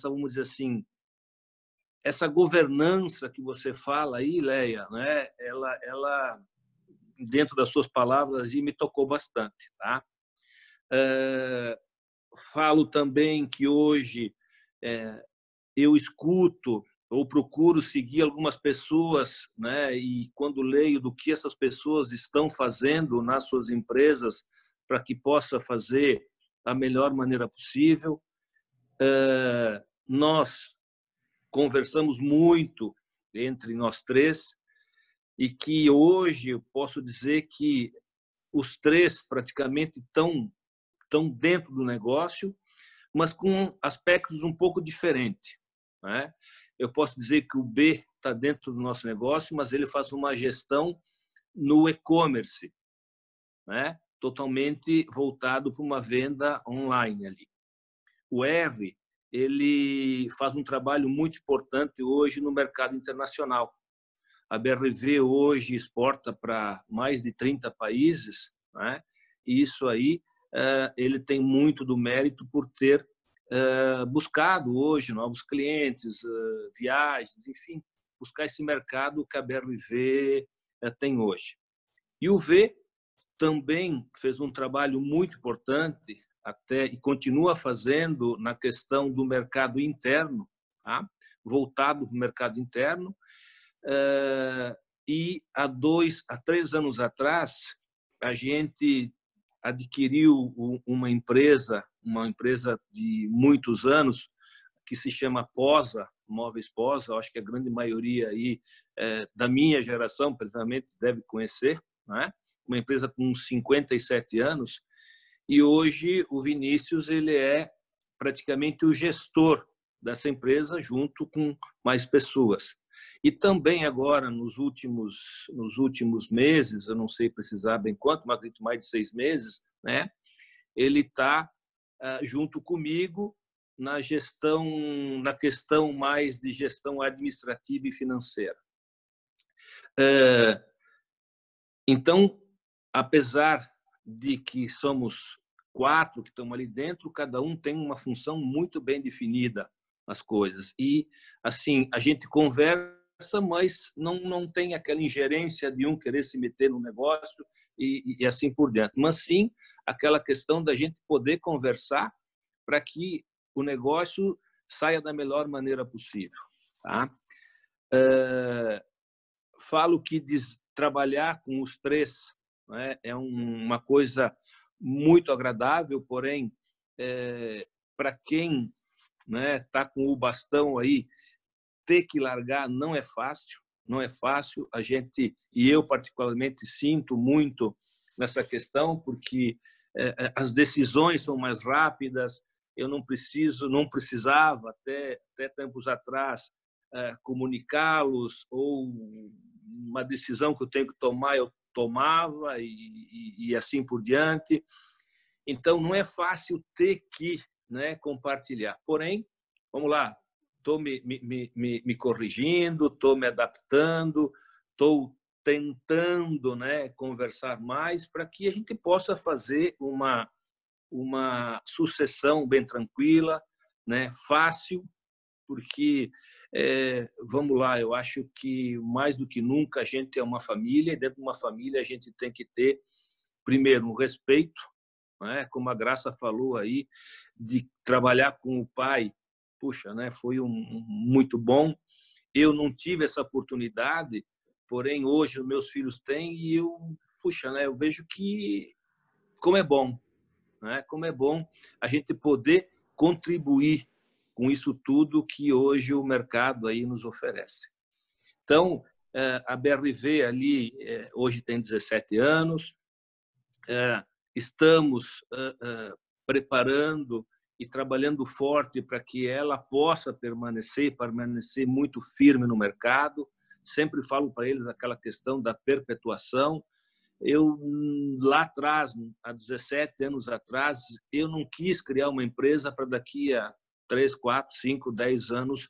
vamos dizer assim, essa governança que você fala aí, Leia, né? Ela dentro das suas palavras, me tocou bastante. Tá? Falo também que hoje eu escuto ou procuro seguir algumas pessoas, né? E quando leio do que essas pessoas estão fazendo nas suas empresas para que possa fazer da melhor maneira possível, nós conversamos muito entre nós 3 e que hoje eu posso dizer que os 3 praticamente estão dentro do negócio, mas com aspectos um pouco diferentes, né? Eu posso dizer que o B está dentro do nosso negócio, mas ele faz uma gestão no e-commerce, né? Totalmente voltado para uma venda online ali. O R, ele faz um trabalho muito importante hoje no mercado internacional. A BRV hoje exporta para mais de 30 países, né? E isso aí ele tem muito do mérito por ter buscado hoje novos clientes, viagens, enfim, buscar esse mercado que a BRV tem hoje. E o V também fez um trabalho muito importante até e continua fazendo na questão do mercado interno, tá? Voltado para o mercado interno. E há 3 anos atrás a gente adquiriu uma empresa de muitos anos que se chama Posa, Móveis Posa. Acho que a grande maioria aí da minha geração, precisamente, deve conhecer, né? Uma empresa com 57 anos, e hoje o Vinícius ele é praticamente o gestor dessa empresa junto com mais pessoas. E também agora, nos últimos meses, eu não sei precisar bem quanto, mas acredito mais de 6 meses, né? Ele está junto comigo na questão mais de gestão administrativa e financeira. Então, apesar de que somos 4 que estamos ali dentro, cada um tem uma função muito bem definida nas coisas. E, assim, a gente conversa, mas não tem aquela ingerência de um querer se meter no negócio e assim por diante. Mas, sim, aquela questão da gente poder conversar para que o negócio saia da melhor maneira possível. Tá? Falo que trabalhar com os 3, né, é uma coisa muito agradável, porém, para quem está com o bastão aí, ter que largar não é fácil, não é fácil. A gente, e eu particularmente, sinto muito nessa questão, porque as decisões são mais rápidas. Eu não precisava, até tempos atrás, comunicá-los, ou uma decisão que eu tenho que tomar, eu tomava, e assim por diante. Então, não é fácil ter que, né, compartilhar. Porém, vamos lá, estou me corrigindo, estou me adaptando, estou tentando, né, conversar mais para que a gente possa fazer uma sucessão bem tranquila, né, fácil, porque, vamos lá, eu acho que mais do que nunca a gente é uma família, e dentro de uma família a gente tem que ter, primeiro, um respeito, né, como a Graça falou aí, de trabalhar com o pai. Puxa, né, foi muito bom. Eu não tive essa oportunidade, porém hoje os meus filhos têm, e puxa, né, eu vejo que como é bom, né, como é bom a gente poder contribuir com isso tudo que hoje o mercado aí nos oferece. Então, a BRV ali hoje tem 17 anos, estamos preparando e trabalhando forte para que ela possa permanecer muito firme no mercado. Sempre falo para eles aquela questão da perpetuação. Eu, lá atrás, há 17 anos atrás, eu não quis criar uma empresa para daqui a 3, 4, 5, 10 anos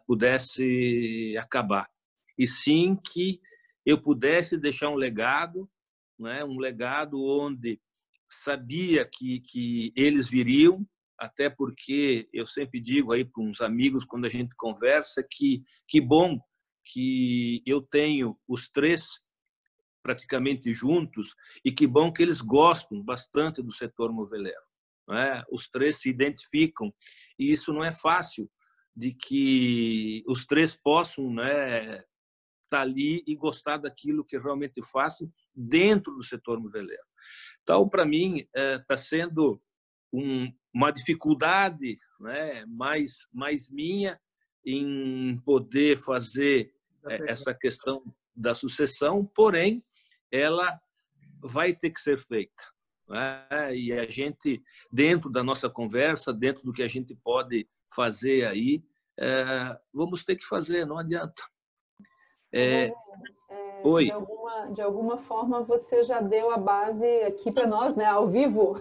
pudesse acabar. E sim que eu pudesse deixar um legado, né? Um legado onde sabia que eles viriam, até porque eu sempre digo aí para uns amigos, quando a gente conversa, que bom que eu tenho os 3 praticamente juntos, e que bom que eles gostam bastante do setor moveleiro, né? Os 3 se identificam, e isso não é fácil, de que os 3 possam, né, estar ali e gostar daquilo que realmente faço dentro do setor moveleiro. Então, para mim, está sendo uma dificuldade, né, mais minha em poder fazer essa questão da sucessão, porém, ela vai ter que ser feita. né? E a gente, dentro da nossa conversa, dentro do que a gente pode fazer aí, vamos ter que fazer, não adianta. Oi. De alguma forma você já deu a base aqui para nós, né, ao vivo,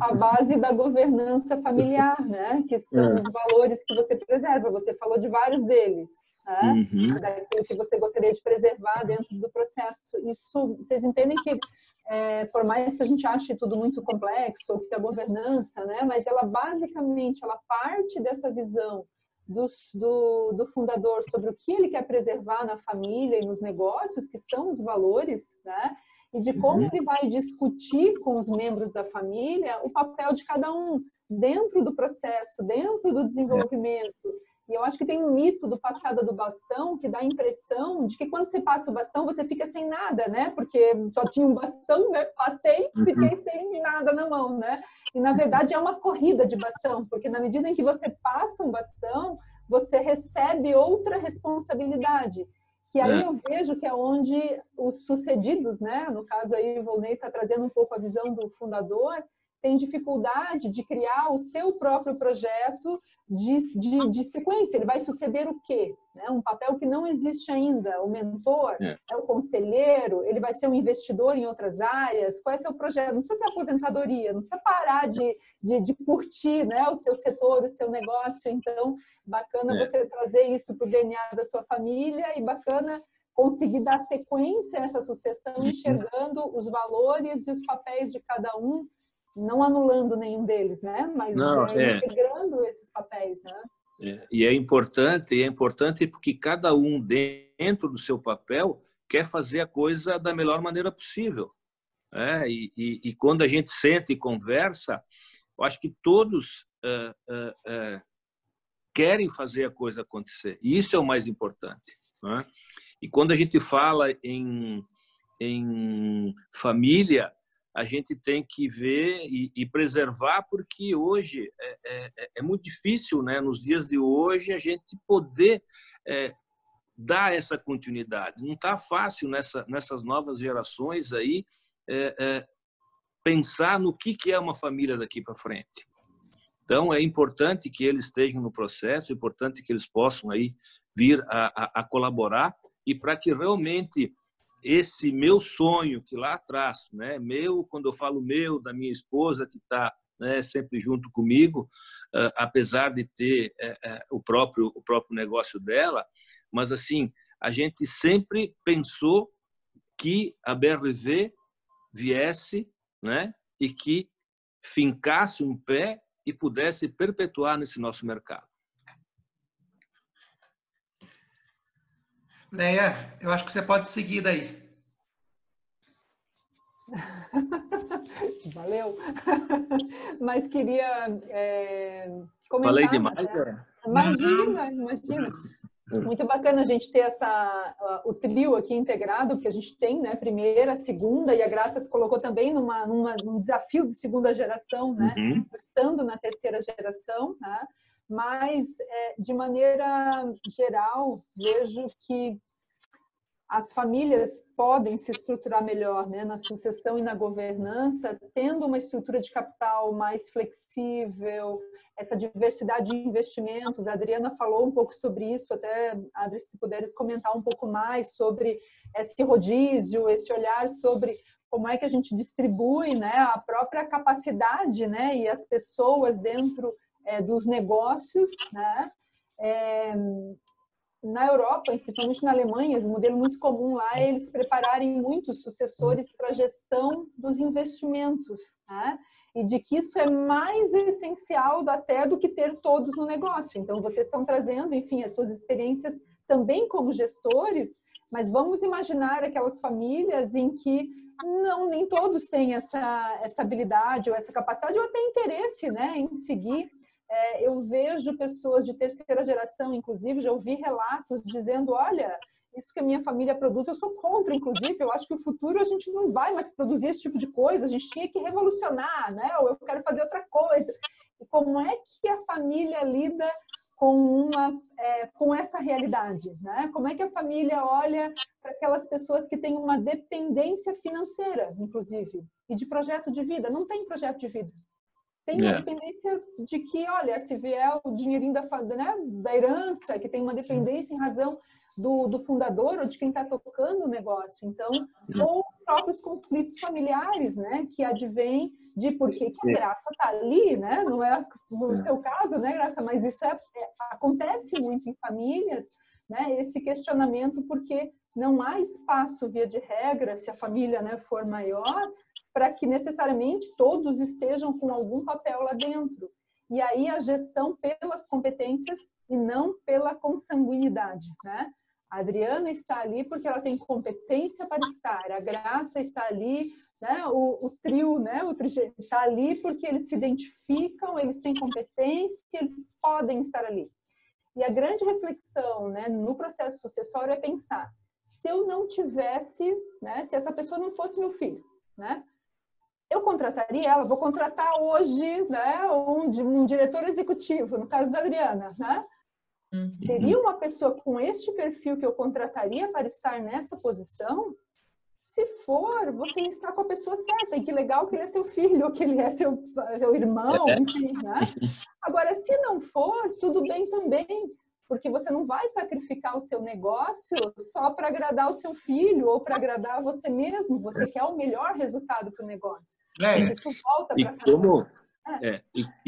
a base da governança familiar, né, que são os valores que você preserva. Você falou de vários deles, né, daquilo que você gostaria de preservar dentro do processo. Isso, vocês entendem que, por mais que a gente ache tudo muito complexo, que a governança, né, mas ela basicamente ela parte dessa visão do fundador sobre o que ele quer preservar na família e nos negócios, que são os valores, né? E de como ele vai discutir com os membros da família o papel de cada um dentro do processo, dentro do desenvolvimento. E eu acho que tem um mito do passado do bastão que dá a impressão de que quando você passa o bastão você fica sem nada, né? Porque só tinha um bastão, né? Passei, fiquei sem nada na mão, né? E na verdade é uma corrida de bastão, porque na medida em que você passa um bastão, você recebe outra responsabilidade. Que aí eu vejo que é onde os sucedidos, né? No caso aí o Volney está trazendo um pouco a visão do fundador, tem dificuldade de criar o seu próprio projeto de sequência. Ele vai suceder o quê? Né? Um papel que não existe ainda. O mentor é o conselheiro, ele vai ser um investidor em outras áreas. Qual é o seu projeto? Não precisa ser aposentadoria, não precisa parar de curtir, né, o seu setor, o seu negócio. Então, bacana você trazer isso para o DNA da sua família e bacana conseguir dar sequência a essa sucessão, enxergando os valores e os papéis de cada um, não anulando nenhum deles, né? Mas integrando esses papéis, né? E é importante porque cada um dentro do seu papel quer fazer a coisa da melhor maneira possível. E quando a gente senta e conversa, eu acho que todos querem fazer a coisa acontecer. E isso é o mais importante, né? E quando a gente fala em família, a gente tem que ver e preservar, porque hoje é muito difícil, né? Nos dias de hoje, a gente poder dar essa continuidade. Não está fácil nessas novas gerações aí pensar no que é uma família daqui para frente. Então, é importante que eles estejam no processo, é importante que eles possam aí vir a colaborar, e para que realmente esse meu sonho que lá atrás, né, quando eu falo meu, da minha esposa que está, né, sempre junto comigo, apesar de ter o próprio negócio dela, mas assim, a gente sempre pensou que a BRV viesse, né, e que fincasse um pé e pudesse perpetuar nesse nosso mercado. Leia, eu acho que você pode seguir daí. Valeu. Mas queria comentar... Falei demais, né? Imagina. Muito bacana a gente ter o trio aqui integrado, porque a gente tem, né, primeira, segunda, e a Graça se colocou também num desafio de segunda geração, né, estando na terceira geração, né? Mas, de maneira geral, vejo que as famílias podem se estruturar melhor, né, na sucessão e na governança, tendo uma estrutura de capital mais flexível, essa diversidade de investimentos. A Adriana falou um pouco sobre isso, até, Adri, se puderes comentar um pouco mais sobre esse rodízio, esse olhar sobre como é que a gente distribui, né, a própria capacidade, né, e as pessoas dentro dos negócios, né? Na Europa, principalmente na Alemanha, um modelo muito comum lá é eles prepararem muitos sucessores para a gestão dos investimentos, né? E de que isso é mais essencial até do que ter todos no negócio. Então, vocês estão trazendo, enfim, as suas experiências também como gestores, mas vamos imaginar aquelas famílias em que nem todos têm essa habilidade ou essa capacidade ou até interesse, né, em seguir. Eu vejo pessoas de terceira geração, inclusive, já ouvi relatos dizendo, olha, isso que a minha família produz, eu sou contra, inclusive, eu acho que no futuro a gente não vai mais produzir esse tipo de coisa, a gente tinha que revolucionar, né? Ou eu quero fazer outra coisa. E como é que a família lida com essa realidade, né? Como é que a família olha para aquelas pessoas que têm uma dependência financeira, inclusive, e de projeto de vida? Não tem projeto de vida. Tem uma dependência de que, olha, se vier o dinheirinho da herança, que tem uma dependência em razão do fundador ou de quem está tocando o negócio. Então, ou os próprios conflitos familiares, né, que advêm de por que a Graça está ali, né? Não é no seu caso, né, Graça? Mas isso acontece muito em famílias, né? Esse questionamento porque não há espaço, via de regra, se a família, né, for maior, para que necessariamente todos estejam com algum papel lá dentro. E aí a gestão pelas competências e não pela consanguinidade, né? A Adriana está ali porque ela tem competência para estar, a Graça está ali, né? O trio, né? O trigêmeo está ali porque eles se identificam, eles têm competência, eles podem estar ali. E a grande reflexão, né, no processo sucessório é pensar, se eu não tivesse, né, se essa pessoa não fosse meu filho, né? Eu contrataria ela, vou contratar hoje, né, um diretor executivo, no caso da Adriana, né? Seria uma pessoa com este perfil que eu contrataria para estar nessa posição? Se for, você está com a pessoa certa, e que legal que ele é seu filho, ou que ele é seu irmão, enfim, né? Agora, se não for, tudo bem também, porque você não vai sacrificar o seu negócio só para agradar o seu filho ou para agradar você mesmo. Você quer o melhor resultado para o negócio. Isso volta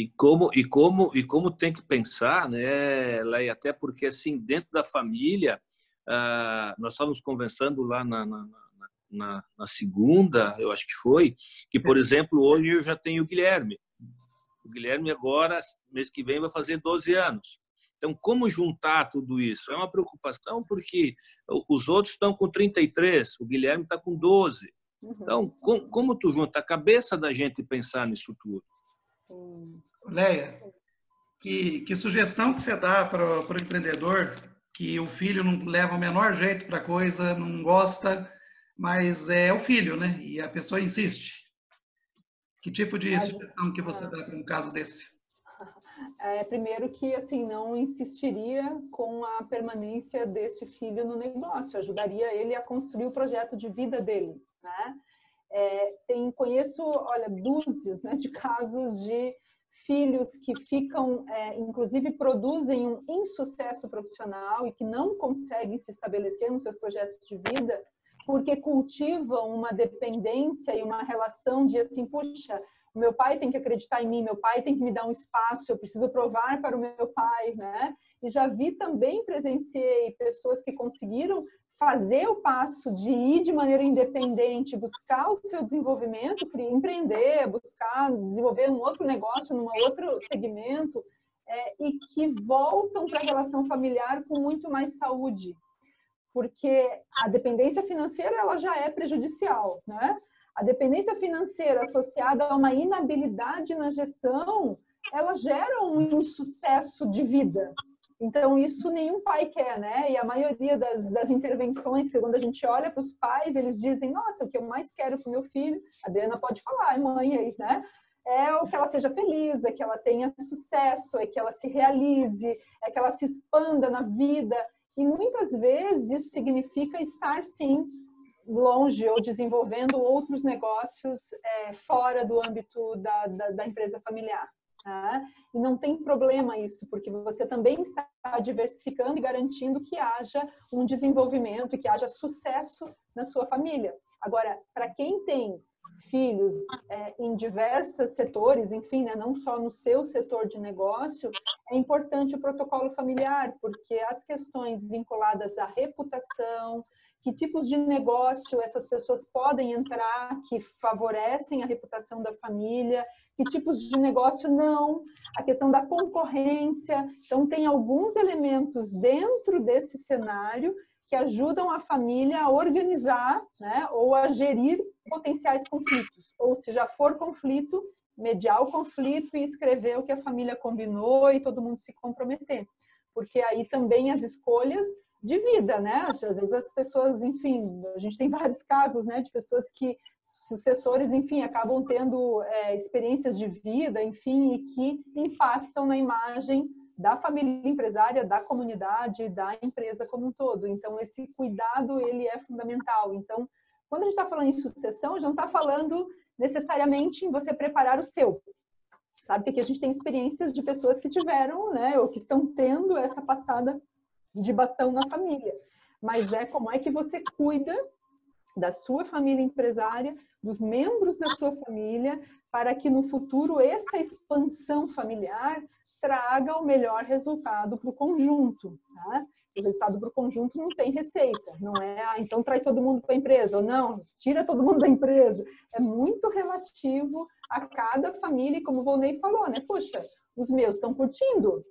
e como tem que pensar, né, Leia, até porque assim dentro da família nós estávamos conversando lá na segunda, eu acho que foi, que por exemplo hoje eu já tenho o Guilherme. O Guilherme agora mês que vem vai fazer 12 anos. Então, como juntar tudo isso? É uma preocupação porque os outros estão com 33, o Guilherme está com 12. Então, como tu junta a cabeça da gente pensar nisso tudo? Leia, que sugestão que você dá para o empreendedor que o filho não leva o menor jeito para a coisa, não gosta, mas é o filho, né? E a pessoa insiste. Que tipo de sugestão que você dá para um caso desse? Primeiro que assim não insistiria com a permanência desse filho no negócio, ajudaria ele a construir o projeto de vida dele, né? Conheço, olha, dúzias, né, de casos de filhos que ficam, inclusive produzem um insucesso profissional e que não conseguem se estabelecer nos seus projetos de vida porque cultivam uma dependência e uma relação de assim, puxa, meu pai tem que acreditar em mim, meu pai tem que me dar um espaço, eu preciso provar para o meu pai, né? E já vi também, presenciei pessoas que conseguiram fazer o passo de ir de maneira independente, buscar o seu desenvolvimento, empreender, buscar desenvolver um outro negócio, num outro segmento, e que voltam para a relação familiar com muito mais saúde. Porque a dependência financeira ela já é prejudicial, né? A dependência financeira associada a uma inabilidade na gestão, ela gera um insucesso de vida. Então, isso nenhum pai quer, né? E a maioria das intervenções, que quando a gente olha para os pais, eles dizem, nossa, o que eu mais quero para o meu filho, a Adriana pode falar, mãe aí, né? É o que ela seja feliz, é que ela tenha sucesso, é que ela se realize, é que ela se expanda na vida. E muitas vezes isso significa estar, sim, longe ou desenvolvendo outros negócios fora do âmbito da empresa familiar. Tá? E não tem problema isso, porque você também está diversificando e garantindo que haja um desenvolvimento e que haja sucesso na sua família. Agora, para quem tem filhos em diversos setores, enfim, né, não só no seu setor de negócio, é importante o protocolo familiar, porque as questões vinculadas à reputação, que tipos de negócio essas pessoas podem entrar que favorecem a reputação da família, que tipos de negócio não, a questão da concorrência. Então, tem alguns elementos dentro desse cenário que ajudam a família a organizar, né, ou a gerir potenciais conflitos. Ou, se já for conflito, mediar o conflito e escrever o que a família combinou e todo mundo se comprometer. Porque aí também as escolhas de vida, né? Às vezes as pessoas, enfim, a gente tem vários casos, né, de pessoas que, sucessores, enfim, acabam tendo experiências de vida, enfim, e que impactam na imagem da família empresária, da comunidade, da empresa como um todo. Então, esse cuidado, ele é fundamental. Então, quando a gente está falando em sucessão, a gente não está falando necessariamente em você preparar o seu. Claro que aqui a gente tem experiências de pessoas que tiveram, né, ou que estão tendo essa passada de bastão na família. Mas como é que você cuida da sua família empresária, dos membros da sua família, para que no futuro essa expansão familiar traga o melhor resultado para o conjunto. Tá? O resultado para o conjunto não tem receita, não é, então traz todo mundo para a empresa, ou não, tira todo mundo da empresa. É muito relativo a cada família, e como o Volney falou, né? Poxa, os meus estão curtindo?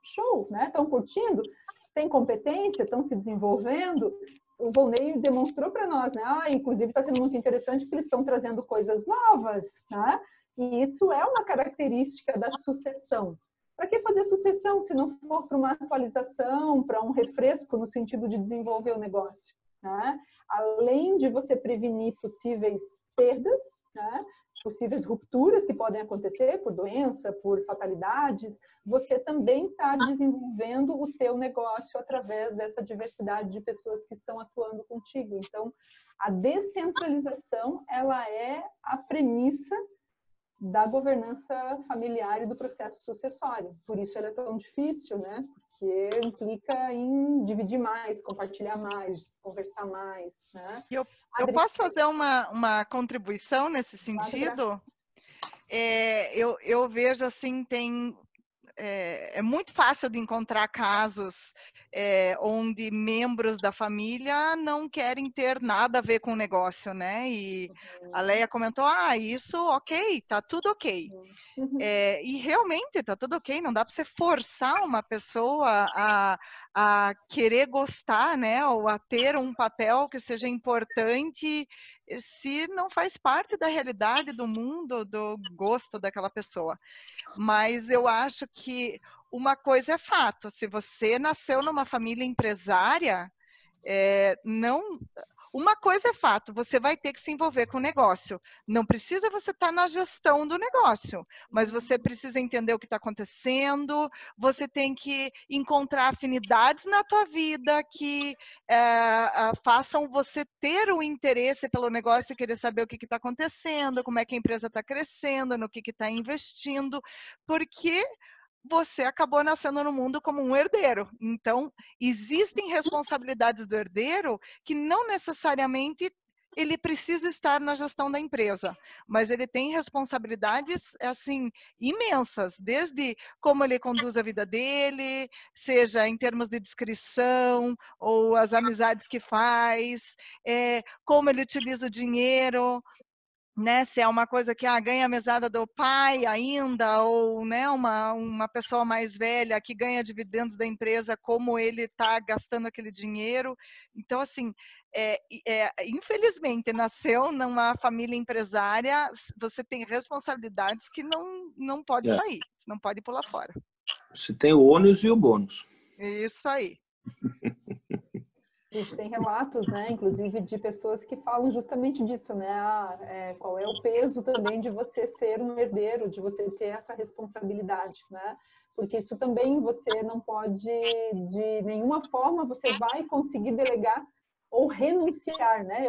Show, né? Estão curtindo? Tem competência? Estão se desenvolvendo? O Volney demonstrou para nós, né? Inclusive está sendo muito interessante porque eles estão trazendo coisas novas, né? E isso é uma característica da sucessão. Para que fazer sucessão se não for para uma atualização, para um refresco no sentido de desenvolver o negócio, né? Além de você prevenir possíveis perdas, né? Possíveis rupturas que podem acontecer por doença, por fatalidades, você também está desenvolvendo o teu negócio através dessa diversidade de pessoas que estão atuando contigo. Então, a descentralização, ela é a premissa da governança familiar e do processo sucessório. Por isso ela é tão difícil, né? Porque implica em dividir mais, compartilhar mais, conversar mais, né? Eu posso fazer uma contribuição nesse sentido? Eu vejo assim, é muito fácil de encontrar casos onde membros da família não querem ter nada a ver com o negócio, né? E a Leia comentou, isso ok, tá tudo ok. E realmente tá tudo ok, não dá para você forçar uma pessoa a querer gostar, né? Ou a ter um papel que seja importante se não faz parte da realidade do mundo, do gosto daquela pessoa. Mas eu acho que uma coisa é fato, se você nasceu numa família empresária, uma coisa é fato, você vai ter que se envolver com o negócio. Não precisa você estar na gestão do negócio, mas você precisa entender o que está acontecendo, você tem que encontrar afinidades na tua vida que façam você ter o interesse pelo negócio e querer saber o que está acontecendo, como é que a empresa está crescendo, no que está investindo, porque você acabou nascendo no mundo como um herdeiro. Então, existem responsabilidades do herdeiro que não necessariamente ele precisa estar na gestão da empresa, mas ele tem responsabilidades, assim, imensas, desde como ele conduz a vida dele, seja em termos de discrição, ou as amizades que faz, como ele utiliza o dinheiro, né, se é uma coisa que ganha a mesada do pai ainda, ou né, uma pessoa mais velha que ganha dividendos da empresa, como ele está gastando aquele dinheiro. Então, assim, infelizmente, nasceu numa família empresária, você tem responsabilidades que não pode sair, não pode pular fora. Você tem o ônus e o bônus. Isso aí. A gente tem relatos, né, inclusive de pessoas que falam justamente disso, né, qual é o peso também de você ser um herdeiro, de você ter essa responsabilidade, né, porque isso também você não pode, de nenhuma forma, você vai conseguir delegar ou renunciar, né,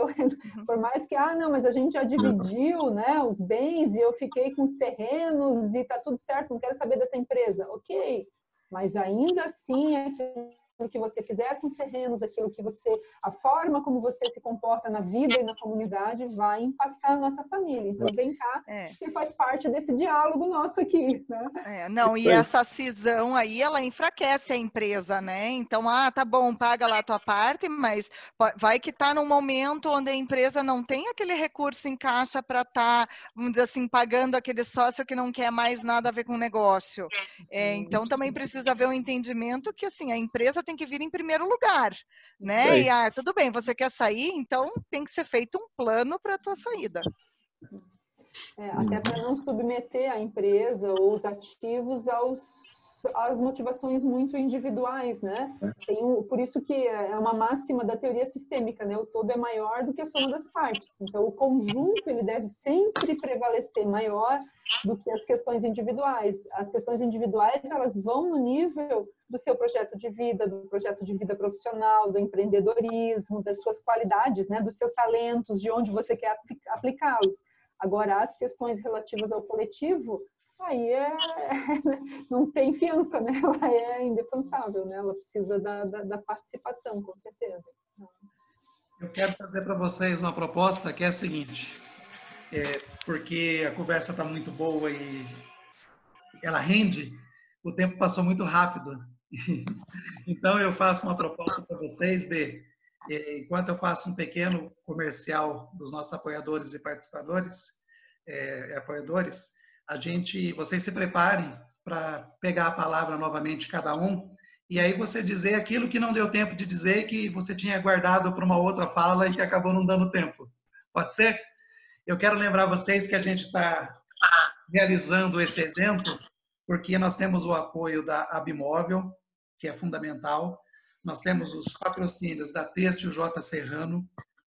por mais que, não, mas a gente já dividiu, né, os bens e eu fiquei com os terrenos e tá tudo certo, não quero saber dessa empresa, ok, mas ainda assim aquilo que você fizer com os terrenos, a forma como você se comporta na vida e na comunidade vai impactar a nossa família. Então, vem cá, você faz parte desse diálogo nosso aqui, né? E essa cisão aí, ela enfraquece a empresa, né? Então, tá bom, paga lá a tua parte, mas vai que tá num momento onde a empresa não tem aquele recurso em caixa para estar, vamos dizer assim, pagando aquele sócio que não quer mais nada a ver com o negócio. Então, também precisa haver um entendimento que, assim, a empresa tem que vir em primeiro lugar, né? E tudo bem, você quer sair, então tem que ser feito um plano para a tua saída. Até para não submeter a empresa ou os ativos as motivações muito individuais, né? Por isso que é uma máxima da teoria sistêmica, né? O todo é maior do que a soma das partes. Então, o conjunto ele deve sempre prevalecer maior do que as questões individuais. As questões individuais, elas vão no nível do seu projeto de vida, do projeto de vida profissional, do empreendedorismo, das suas qualidades, né? Dos seus talentos, de onde você quer aplicá-los. Agora, as questões relativas ao coletivo, aí não tem fiança, né? Ela é indefensável, né? Ela precisa da participação, com certeza. Eu quero trazer para vocês uma proposta que é a seguinte, porque a conversa está muito boa e ela rende, o tempo passou muito rápido. Então, eu faço uma proposta para vocês enquanto eu faço um pequeno comercial dos nossos apoiadores e participadores, apoiadores, vocês se preparem para pegar a palavra novamente cada um, e aí você dizer aquilo que não deu tempo de dizer, que você tinha guardado para uma outra fala e que acabou não dando tempo. Pode ser? Eu quero lembrar vocês que a gente está realizando esse evento porque nós temos o apoio da Abimóvel, que é fundamental. Nós temos os patrocínios da Têxtil J. Serrano,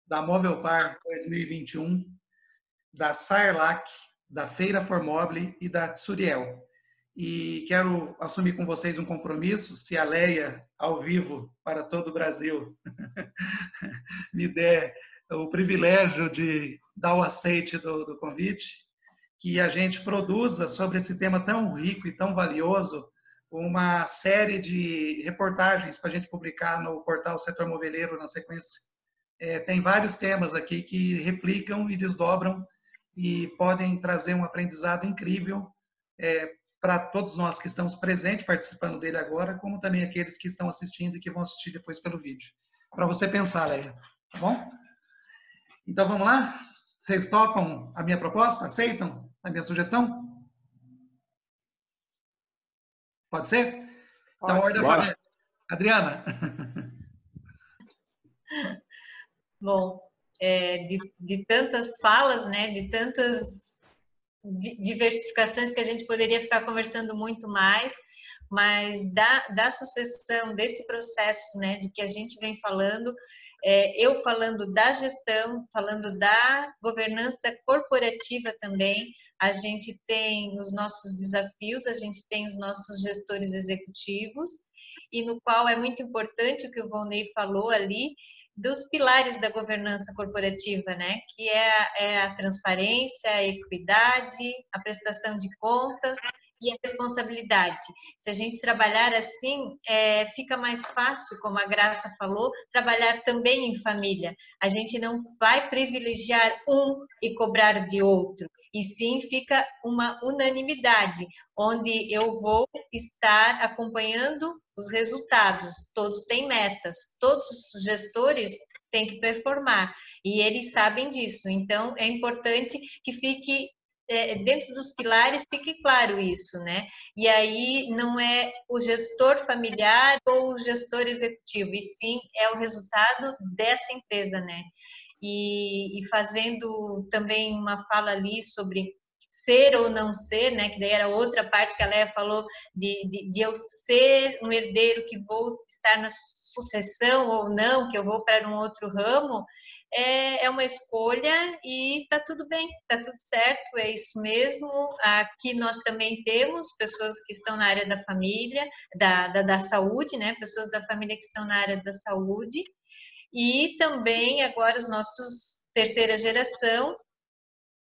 da Móvel Par 2021, da Saerlac, da Feira Formobile e da Tsuriel. E quero assumir com vocês um compromisso, se a Leia, ao vivo, para todo o Brasil, me der o privilégio de dar o aceite do convite, que a gente produza sobre esse tema tão rico e tão valioso uma série de reportagens para a gente publicar no portal Setor Moveleiro na sequência. Tem vários temas aqui que replicam e desdobram e podem trazer um aprendizado incrível para todos nós que estamos presentes, participando dele agora, como também aqueles que estão assistindo e que vão assistir depois pelo vídeo. Para você pensar, Leia. Tá bom? Então, vamos lá? Vocês topam a minha proposta? Aceitam a minha sugestão? Pode ser? Então, ordem alfabética. Adriana. Bom, de tantas falas, né, de tantas diversificações que a gente poderia ficar conversando muito mais, mas da sucessão desse processo, né, de que a gente vem falando, eu falando da gestão, falando da governança corporativa também, a gente tem os nossos desafios, a gente tem os nossos gestores executivos, e no qual é muito importante o que o Volney falou ali, dos pilares da governança corporativa, né? Que é a transparência, a equidade, a prestação de contas e a responsabilidade. Se a gente trabalhar assim, fica mais fácil, como a Graça falou, trabalhar também em família. A gente não vai privilegiar um e cobrar de outro, e sim fica uma unanimidade, onde eu vou estar acompanhando os resultados. Todos têm metas, todos os gestores têm que performar, e eles sabem disso. Então, é importante que fique dentro dos pilares, fique claro isso, né? E aí não é o gestor familiar ou o gestor executivo, e sim é o resultado dessa empresa, né? E fazendo também uma fala ali sobre ser ou não ser, né? Que daí era outra parte que a Leia falou de eu ser um herdeiro que vou estar na sucessão ou não, que eu vou para um outro ramo. É uma escolha e tá tudo bem, tá tudo certo, é isso mesmo. Aqui nós também temos pessoas que estão na área da família, da saúde, né? Pessoas da família que estão na área da saúde, e também agora os nossos terceira geração,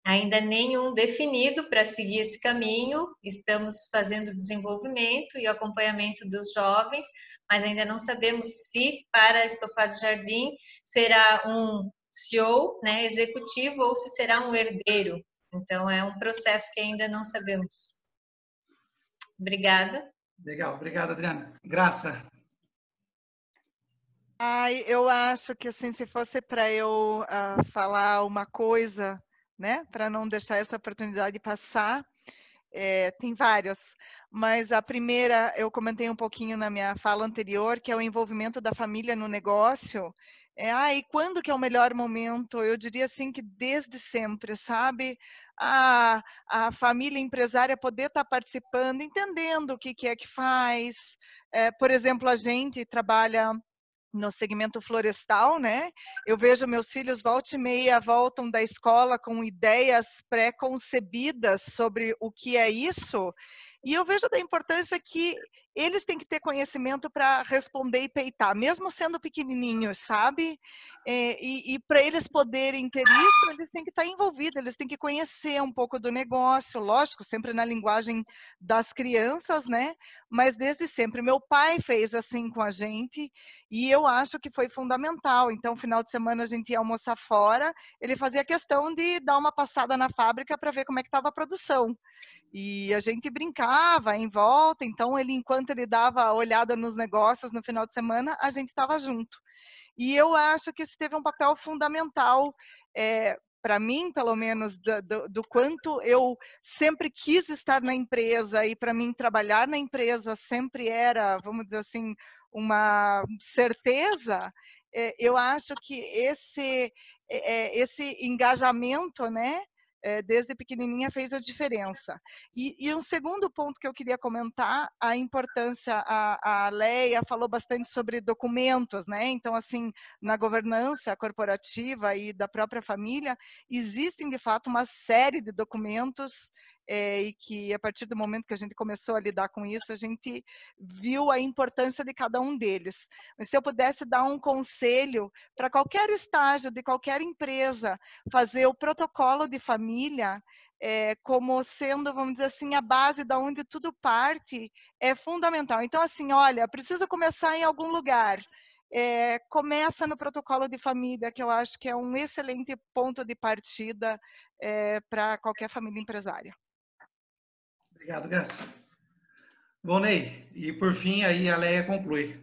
ainda nenhum definido para seguir esse caminho, estamos fazendo desenvolvimento e acompanhamento dos jovens, mas ainda não sabemos se para Estofado Jardim será um CEO, né, executivo, ou se será um herdeiro. Então, é um processo que ainda não sabemos. Obrigada. Legal, obrigada, Adriana. Graça. Eu acho que, assim, se fosse para eu falar uma coisa, né, para não deixar essa oportunidade passar, tem várias, mas a primeira eu comentei um pouquinho na minha fala anterior, que é o envolvimento da família no negócio. E quando que é o melhor momento? Eu diria assim que desde sempre, sabe? a família empresária poder estar participando, entendendo o que é que faz. Por exemplo, a gente trabalha no segmento florestal, né? Eu vejo meus filhos volta e meia voltam da escola com ideias pré-concebidas sobre o que é isso, e eu vejo da importância que eles têm que ter conhecimento para responder e peitar, mesmo sendo pequenininhos, sabe? E para eles poderem ter isso, eles têm que estar envolvidos, eles têm que conhecer um pouco do negócio, lógico, sempre na linguagem das crianças, né? Mas desde sempre, meu pai fez assim com a gente, e eu acho que foi fundamental. Então, final de semana a gente ia almoçar fora, ele fazia questão de dar uma passada na fábrica para ver como é que estava a produção. E a gente brincava em volta, então ele, enquanto ele dava olhada nos negócios no final de semana, a gente estava junto. E eu acho que isso teve um papel fundamental, para mim, pelo menos, do quanto eu sempre quis estar na empresa, e para mim trabalhar na empresa sempre era, vamos dizer assim, uma certeza. Eu acho que esse engajamento, né, desde pequenininha fez a diferença. E um segundo ponto que eu queria comentar, a importância, a Leia falou bastante sobre documentos, né? Então, assim, na governança corporativa e da própria família, existem, de fato, uma série de documentos, e que, a partir do momento que a gente começou a lidar com isso, a gente viu a importância de cada um deles. Mas se eu pudesse dar um conselho para qualquer estágio de qualquer empresa, fazer o protocolo de família como sendo, vamos dizer assim, a base da onde tudo parte, é fundamental. Então, assim, olha, preciso começar em algum lugar. Começa no protocolo de família, que eu acho que é um excelente ponto de partida para qualquer família empresária. Obrigado, Graça. Bom, Ney, e por fim, aí a Leia conclui.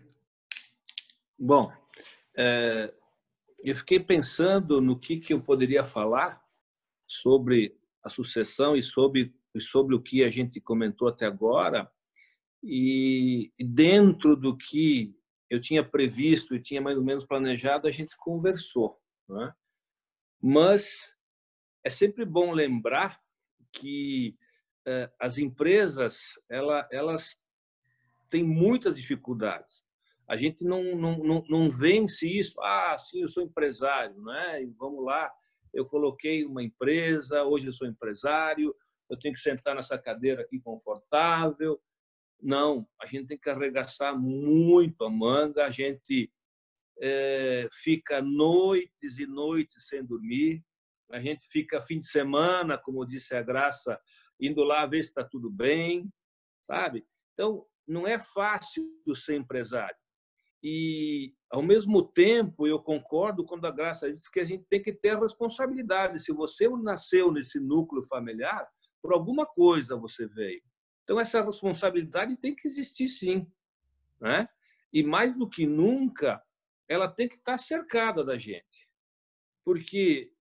Bom, eu fiquei pensando no que eu poderia falar sobre a sucessão e sobre o que a gente comentou até agora, e dentro do que eu tinha previsto e tinha mais ou menos planejado, a gente conversou, né? Mas é sempre bom lembrar que as empresas elas têm muitas dificuldades. A gente não vence isso. Ah, sim, eu sou empresário, né? E vamos lá, eu coloquei uma empresa, hoje eu sou empresário, eu tenho que sentar nessa cadeira aqui confortável. Não, a gente tem que arregaçar muito a manga, a gente fica noites e noites sem dormir, a gente fica fim de semana, como disse a Graça, indo lá ver se está tudo bem, sabe? Então, não é fácil ser empresário. E, ao mesmo tempo, eu concordo quando a Graça diz que a gente tem que ter a responsabilidade. Se você nasceu nesse núcleo familiar, por alguma coisa você veio. Então, essa responsabilidade tem que existir, sim, né? E, mais do que nunca, ela tem que estar cercada da gente. Porque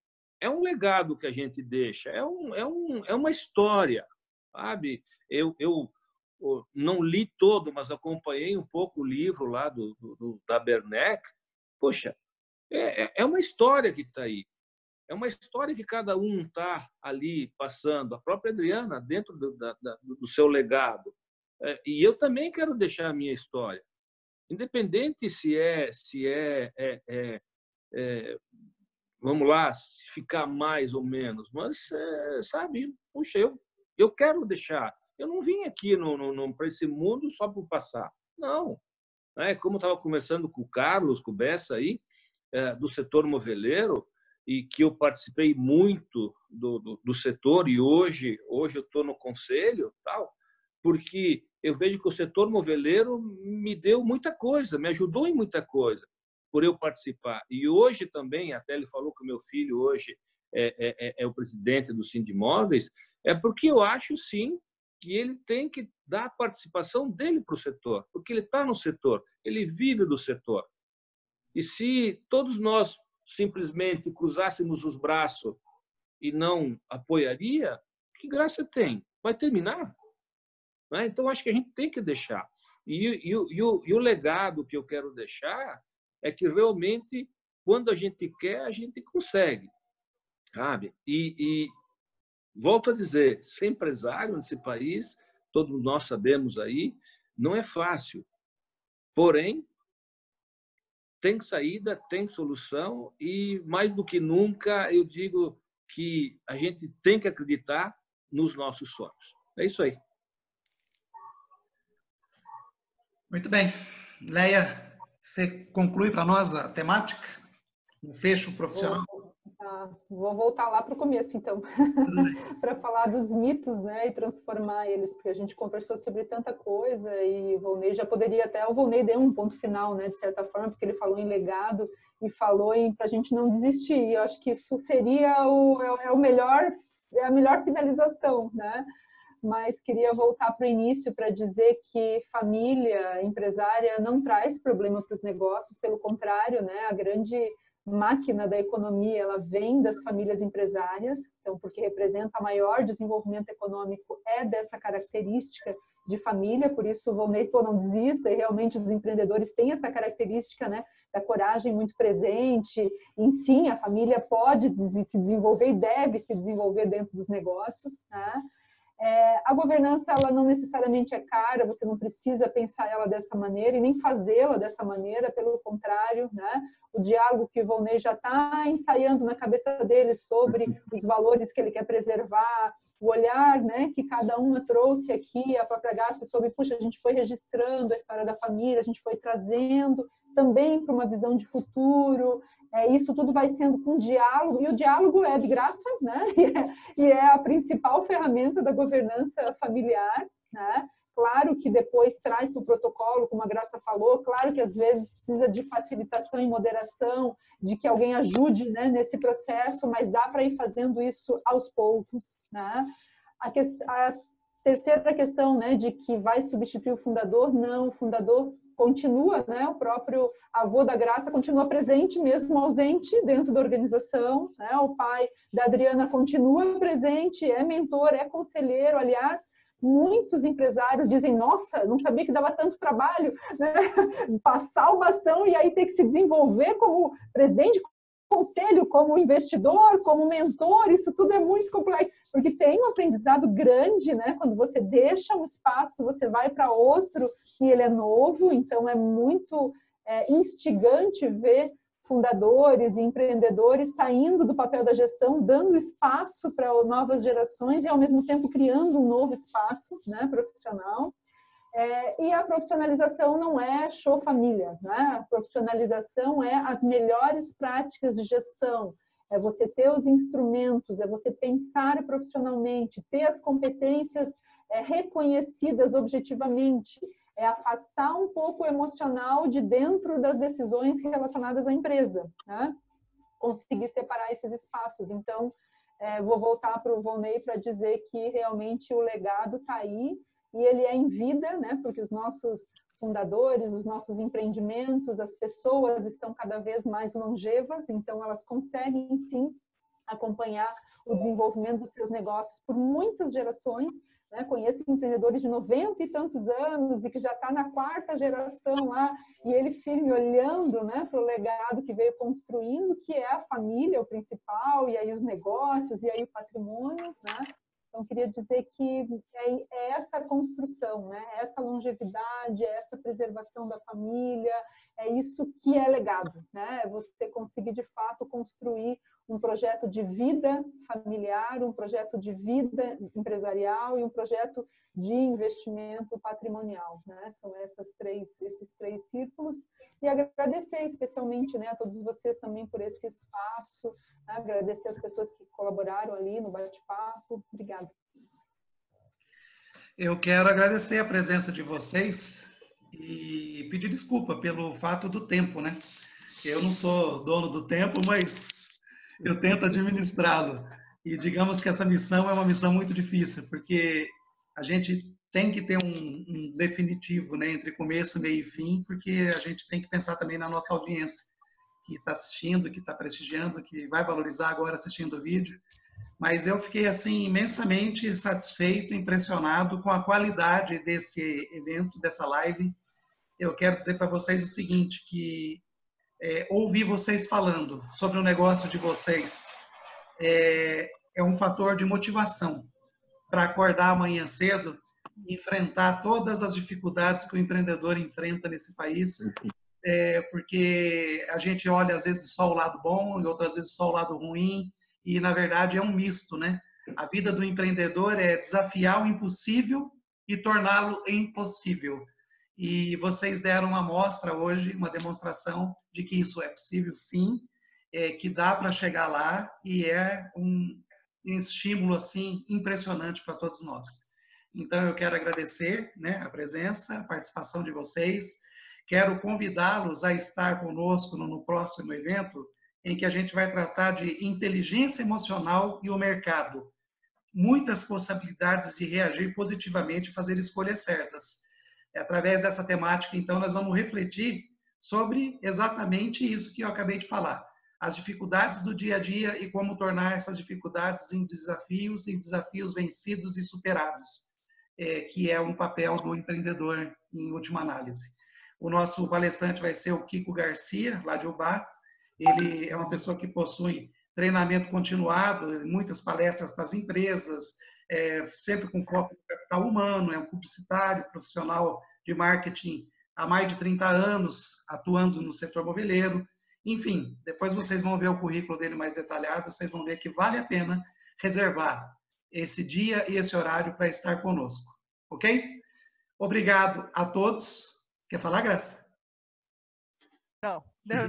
é um legado que a gente deixa, é uma história, sabe? Eu não li todo, mas acompanhei um pouco o livro lá da Bernanke. Poxa, é uma história que está aí. É uma história que cada um está ali passando. A própria Adriana, dentro do seu legado. E eu também quero deixar a minha história. Independente se vamos lá, se ficar mais ou menos. Mas, sabe, puxa, eu quero deixar. Eu não vim aqui para esse mundo só por passar. Não. Como eu estava conversando com o Carlos, com o Bessa aí, do setor moveleiro, e que eu participei muito do setor, e hoje eu estou no conselho, tal, porque eu vejo que o setor moveleiro me deu muita coisa, me ajudou em muita coisa, por eu participar. E hoje também, até ele falou que o meu filho hoje é o presidente do Sindimóveis, é porque eu acho, sim, que ele tem que dar a participação dele para o setor, porque ele está no setor, ele vive do setor. E se todos nós simplesmente cruzássemos os braços e não apoiaria, que graça tem? Vai terminar. Né? Então, acho que a gente tem que deixar. E o legado que eu quero deixar é que realmente, quando a gente quer, a gente consegue. Sabe? E volto a dizer, ser empresário nesse país, todos nós sabemos aí, não é fácil. Porém, tem saída, tem solução e, mais do que nunca, eu digo que a gente tem que acreditar nos nossos sonhos. É isso aí. Muito bem. Leia, você conclui para nós a temática? Um fecho profissional? Vou voltar lá para o começo, então, para falar dos mitos, né, e transformar eles, porque a gente conversou sobre tanta coisa e o Volney já poderia até, o Volney deu um ponto final, né, de certa forma, porque ele falou em legado e falou em para a gente não desistir. E eu acho que isso seria a melhor finalização, né? Mas queria voltar para o início para dizer que família empresária não traz problema para os negócios, pelo contrário, né, a grande máquina da economia, ela vem das famílias empresárias, então, porque representa maior desenvolvimento econômico, é dessa característica de família, por isso o Volney não desista, e realmente os empreendedores têm essa característica, né, da coragem muito presente, e sim, a família pode se desenvolver e deve se desenvolver dentro dos negócios, né? A governança, ela não necessariamente é cara, você não precisa pensar ela dessa maneira e nem fazê-la dessa maneira, pelo contrário, né? O diálogo que o Volney já está ensaiando na cabeça dele sobre os valores que ele quer preservar, o olhar, né, que cada uma trouxe aqui, a própria Graça, sobre, puxa, a gente foi registrando a história da família, a gente foi trazendo também para uma visão de futuro, isso tudo vai sendo com diálogo, e o diálogo é de graça, né? E é a principal ferramenta da governança familiar, né? Claro que depois traz para o protocolo, como a Graça falou, claro que às vezes precisa de facilitação e moderação, de que alguém ajude, né, nesse processo, mas dá para ir fazendo isso aos poucos, né? A terceira questão, né, de que vai substituir o fundador, não, o fundador continua, né, o próprio avô da Graça continua presente, mesmo ausente dentro da organização, né, o pai da Adriana continua presente, é mentor, é conselheiro, aliás, muitos empresários dizem, nossa, não sabia que dava tanto trabalho, né, passar o bastão e aí ter que se desenvolver como presidente, conselho, como investidor, como mentor, isso tudo é muito complexo, porque tem um aprendizado grande, né? Quando você deixa um espaço, você vai para outro e ele é novo, então é muito instigante ver fundadores e empreendedores saindo do papel da gestão, dando espaço para novas gerações e ao mesmo tempo criando um novo espaço, né, profissional. E a profissionalização não é show família, né? A profissionalização é as melhores práticas de gestão, é você ter os instrumentos, é você pensar profissionalmente, ter as competências reconhecidas objetivamente, é afastar um pouco o emocional de dentro das decisões relacionadas à empresa, né? Conseguir separar esses espaços. Então, vou voltar para o Volney para dizer que realmente o legado está aí, e ele é em vida, né? Porque os nossos fundadores, os nossos empreendimentos, as pessoas estão cada vez mais longevas, então elas conseguem sim acompanhar o desenvolvimento dos seus negócios por muitas gerações, né? Conheço empreendedores de 90 e tantos anos e que já está na 4ª geração lá, e ele firme olhando, né, para o legado que veio construindo, que é a família, o principal, e aí os negócios, e aí o patrimônio, né? Então, queria dizer que é essa construção, né? Essa longevidade, essa preservação da família, é isso que é legado, né? É você conseguir, de fato, construir um projeto de vida familiar, um projeto de vida empresarial e um projeto de investimento patrimonial, né? São esses três círculos. E agradecer especialmente, né, a todos vocês também por esse espaço, né? Agradecer as pessoas que colaboraram ali no bate-papo. Obrigada. Eu quero agradecer a presença de vocês e pedir desculpa pelo fato do tempo, né? Eu não sou dono do tempo, mas eu tento administrá-lo. E digamos que essa missão é uma missão muito difícil, porque a gente tem que ter um definitivo, né, entre começo, meio e fim, porque a gente tem que pensar também na nossa audiência, que está assistindo, que está prestigiando, que vai valorizar agora assistindo o vídeo. Mas eu fiquei assim imensamente satisfeito, impressionado com a qualidade desse evento, dessa live. Eu quero dizer para vocês o seguinte, que ouvir vocês falando sobre o negócio de vocês é um fator de motivação para acordar amanhã cedo e enfrentar todas as dificuldades que o empreendedor enfrenta nesse país, porque a gente olha às vezes só o lado bom e outras vezes só o lado ruim, e na verdade é um misto, né? A vida do empreendedor é desafiar o impossível e torná-lo impossível. E vocês deram uma amostra hoje, uma demonstração de que isso é possível, sim, que dá para chegar lá, e é um estímulo assim impressionante para todos nós. Então eu quero agradecer, né, a presença, a participação de vocês. Quero convidá-los a estar conosco no próximo evento, em que a gente vai tratar de inteligência emocional e o mercado. Muitas possibilidades de reagir positivamente e fazer escolhas certas. Através dessa temática, então, nós vamos refletir sobre exatamente isso que eu acabei de falar. As dificuldades do dia a dia e como tornar essas dificuldades em desafios vencidos e superados, que é um papel do empreendedor em última análise. O nosso palestrante vai ser o Kiko Garcia, lá de Ubá. Ele é uma pessoa que possui treinamento continuado, muitas palestras para as empresas, sempre com foco no capital humano, é um publicitário, profissional de marketing há mais de 30 anos, atuando no setor moveleiro. Enfim, depois vocês vão ver o currículo dele mais detalhado, vocês vão ver que vale a pena reservar esse dia e esse horário para estar conosco, ok? Obrigado a todos. Quer falar, Graça? Não,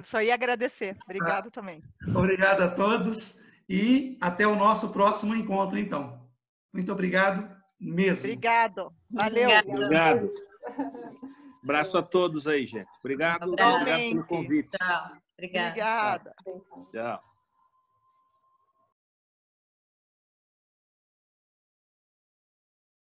só ia agradecer. Obrigado também. Obrigado a todos e até o nosso próximo encontro, então. Muito obrigado mesmo. Obrigado. Valeu. Obrigado. Abraço a todos aí, gente. Obrigado, obrigado pelo convite. Tchau. Obrigada. Obrigada. Tchau.